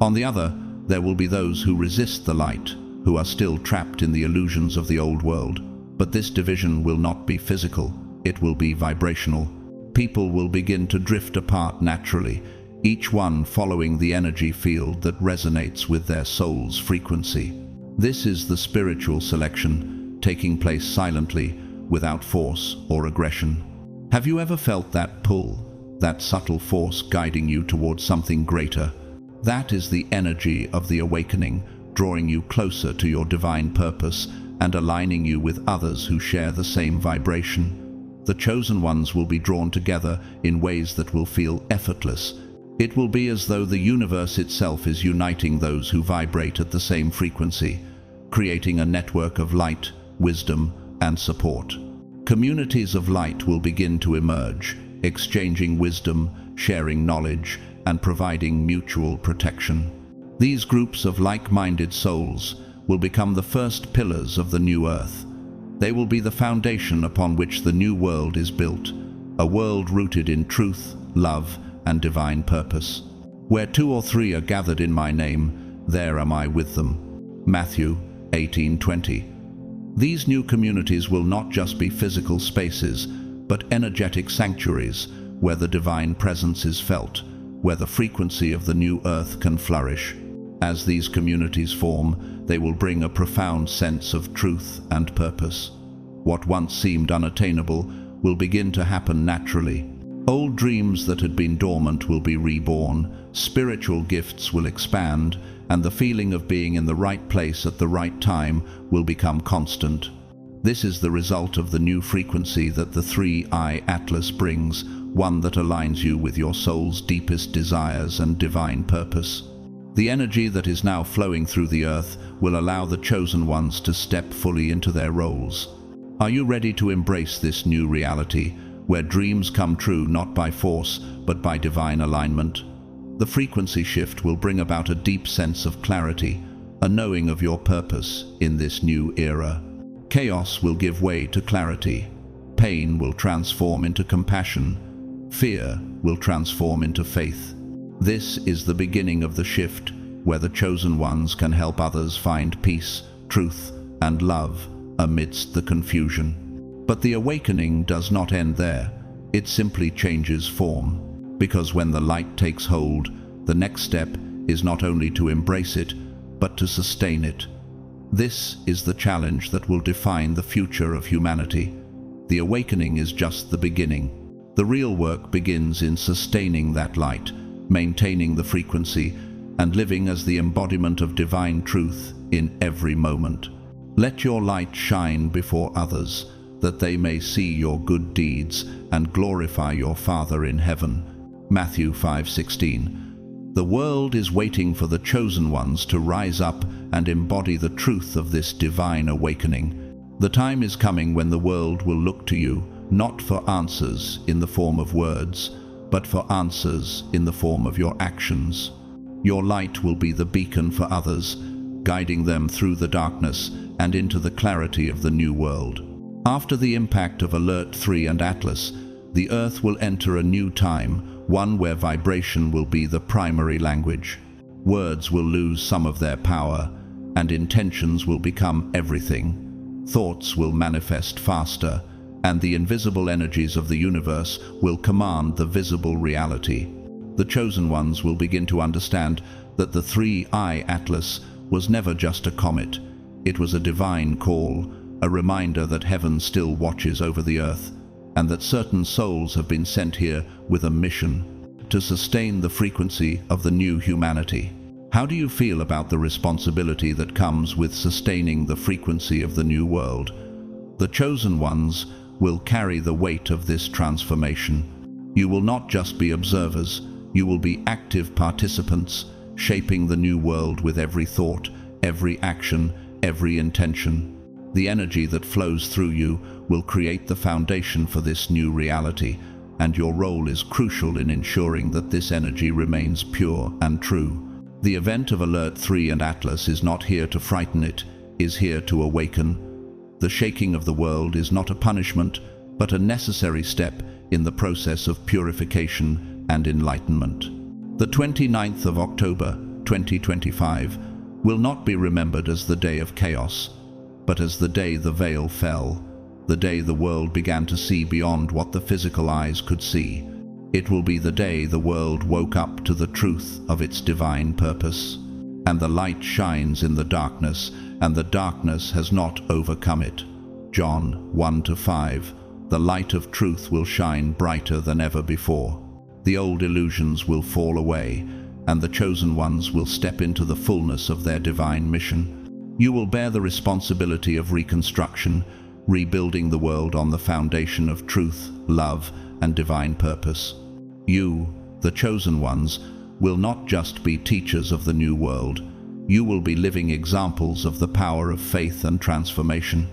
On the other, there will be those who resist the light, who are still trapped in the illusions of the old world. But this division will not be physical, it will be vibrational. People will begin to drift apart naturally, each one following the energy field that resonates with their soul's frequency. This is the spiritual selection, taking place silently, without force or aggression. Have you ever felt that pull, that subtle force guiding you towards something greater? That is the energy of the awakening, drawing you closer to your divine purpose and aligning you with others who share the same vibration. The chosen ones will be drawn together in ways that will feel effortless. It will be as though the universe itself is uniting those who vibrate at the same frequency, creating a network of light, wisdom, and support. Communities of light will begin to emerge, exchanging wisdom, sharing knowledge, and providing mutual protection. These groups of like-minded souls will become the first pillars of the new earth. They will be the foundation upon which the new world is built, a world rooted in truth, love, and divine purpose. Where 2 or 3 are gathered in my name, there am I with them. Matthew 18:20. These new communities will not just be physical spaces, but energetic sanctuaries where the divine presence is felt, where the frequency of the new earth can flourish. As these communities form, they will bring a profound sense of truth and purpose. What once seemed unattainable will begin to happen naturally. Old dreams that had been dormant will be reborn, spiritual gifts will expand, and the feeling of being in the right place at the right time will become constant. This is the result of the new frequency that the 3-eye Atlas brings, one that aligns you with your soul's deepest desires and divine purpose. The energy that is now flowing through the earth will allow the chosen ones to step fully into their roles. Are you ready to embrace this new reality, where dreams come true not by force, but by divine alignment? The frequency shift will bring about a deep sense of clarity, a knowing of your purpose in this new era. Chaos will give way to clarity. Pain will transform into compassion. Fear will transform into faith. This is the beginning of the shift, where the chosen ones can help others find peace, truth, and love amidst the confusion. But the awakening does not end there. It simply changes form. Because when the light takes hold, the next step is not only to embrace it, but to sustain it. This is the challenge that will define the future of humanity. The awakening is just the beginning. The real work begins in sustaining that light, maintaining the frequency, and living as the embodiment of divine truth in every moment. Let your light shine before others, that they may see your good deeds and glorify your Father in heaven. Matthew 5:16. The world is waiting for the chosen ones to rise up and embody the truth of this divine awakening. The time is coming when the world will look to you, not for answers in the form of words, but for answers in the form of your actions. Your light will be the beacon for others, guiding them through the darkness and into the clarity of the new world. After the impact of Alert 3 and Atlas, the Earth will enter a new time, one where vibration will be the primary language. Words will lose some of their power, and intentions will become everything. Thoughts will manifest faster, and the invisible energies of the universe will command the visible reality. The chosen ones will begin to understand that the 3-eye Atlas was never just a comet. It was a divine call, a reminder that heaven still watches over the earth, and that certain souls have been sent here with a mission to sustain the frequency of the new humanity. How do you feel about the responsibility that comes with sustaining the frequency of the new world? The chosen ones will carry the weight of this transformation. You will not just be observers, you will be active participants, shaping the new world with every thought, every action, every intention. The energy that flows through you will create the foundation for this new reality, and your role is crucial in ensuring that this energy remains pure and true. The event of Alert 3 and Atlas is not here to frighten, it is here to awaken. The shaking of the world is not a punishment, but a necessary step in the process of purification and enlightenment. The 29th of October, 2025, will not be remembered as the day of chaos, but as the day the veil fell, the day the world began to see beyond what the physical eyes could see. It will be the day the world woke up to the truth of its divine purpose. And the light shines in the darkness, and the darkness has not overcome it. John 1-5. The light of truth will shine brighter than ever before. The old illusions will fall away, and the chosen ones will step into the fullness of their divine mission. You will bear the responsibility of reconstruction, rebuilding the world on the foundation of truth, love, and divine purpose. You, the chosen ones, will not just be teachers of the new world. You will be living examples of the power of faith and transformation.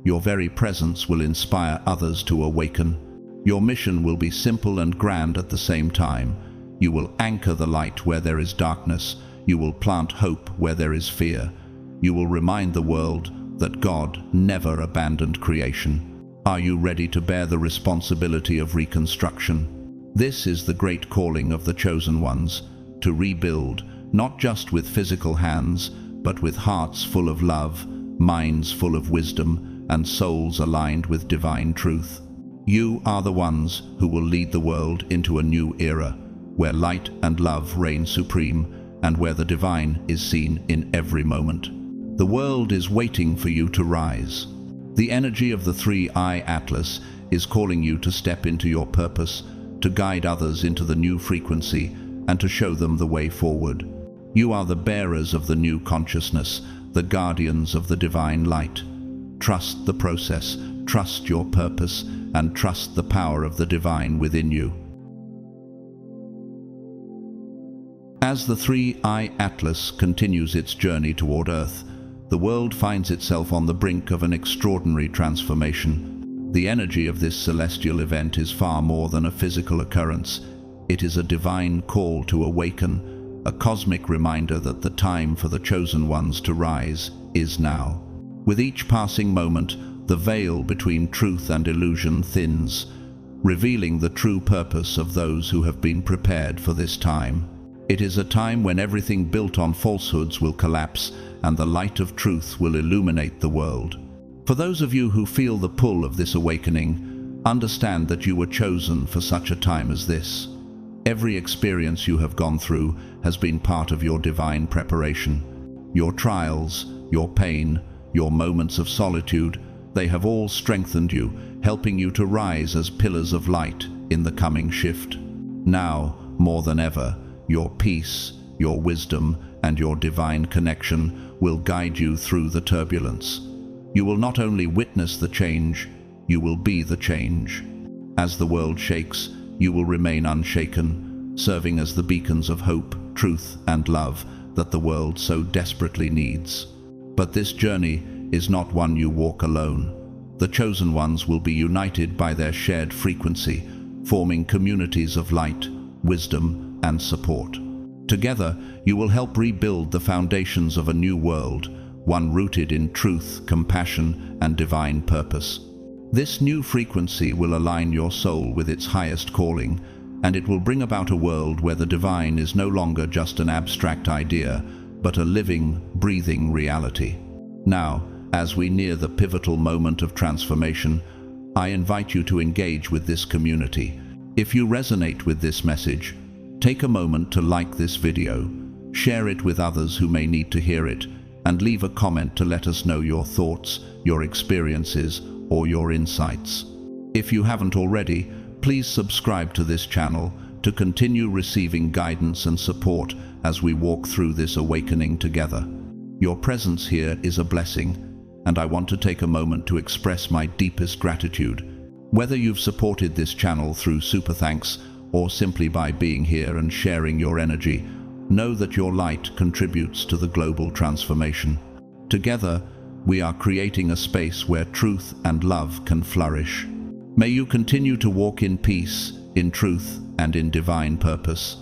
Your very presence will inspire others to awaken. Your mission will be simple and grand at the same time. You will anchor the light where there is darkness. You will plant hope where there is fear. You will remind the world that God never abandoned creation. Are you ready to bear the responsibility of reconstruction? This is the great calling of the chosen ones, to rebuild, not just with physical hands, but with hearts full of love, minds full of wisdom, and souls aligned with divine truth. You are the ones who will lead the world into a new era, where light and love reign supreme, and where the divine is seen in every moment. The world is waiting for you to rise. The energy of the 3-Eye Atlas is calling you to step into your purpose, to guide others into the new frequency, and to show them the way forward. You are the bearers of the new consciousness, the guardians of the divine light. Trust the process, trust your purpose, and trust the power of the divine within you. As the 3-Eye Atlas continues its journey toward Earth, the world finds itself on the brink of an extraordinary transformation. The energy of this celestial event is far more than a physical occurrence. It is a divine call to awaken, a cosmic reminder that the time for the chosen ones to rise is now. With each passing moment, the veil between truth and illusion thins, revealing the true purpose of those who have been prepared for this time. It is a time when everything built on falsehoods will collapse and the light of truth will illuminate the world. For those of you who feel the pull of this awakening, understand that you were chosen for such a time as this. Every experience you have gone through has been part of your divine preparation. Your trials, your pain, your moments of solitude, they have all strengthened you, helping you to rise as pillars of light in the coming shift. Now, more than ever, your peace, your wisdom, and your divine connection will guide you through the turbulence. You will not only witness the change, you will be the change. As the world shakes, you will remain unshaken, serving as the beacons of hope, truth, and love that the world so desperately needs. But this journey is not one you walk alone. The chosen ones will be united by their shared frequency, forming communities of light, wisdom, and support. Together, you will help rebuild the foundations of a new world, one rooted in truth, compassion, and divine purpose. This new frequency will align your soul with its highest calling, and it will bring about a world where the divine is no longer just an abstract idea, but a living, breathing reality. Now, as we near the pivotal moment of transformation, I invite you to engage with this community. If you resonate with this message, take a moment to like this video, share it with others who may need to hear it, and leave a comment to let us know your thoughts, your experiences, or your insights. If you haven't already, please subscribe to this channel to continue receiving guidance and support as we walk through this awakening together. Your presence here is a blessing, and I want to take a moment to express my deepest gratitude. Whether you've supported this channel through super thanks or simply by being here and sharing your energy, know that your light contributes to the global transformation. Together, we are creating a space where truth and love can flourish. May you continue to walk in peace, in truth, and in divine purpose.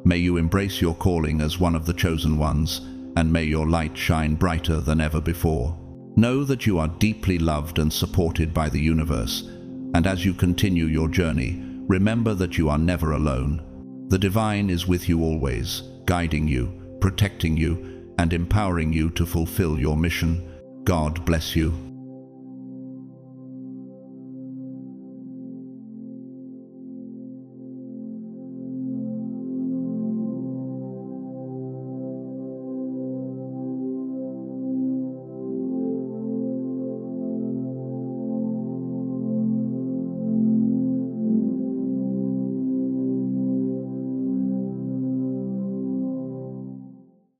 May you embrace your calling as one of the chosen ones, and may your light shine brighter than ever before. Know that you are deeply loved and supported by the universe, and as you continue your journey, remember that you are never alone. The divine is with you always, guiding you, protecting you, and empowering you to fulfill your mission. God bless you.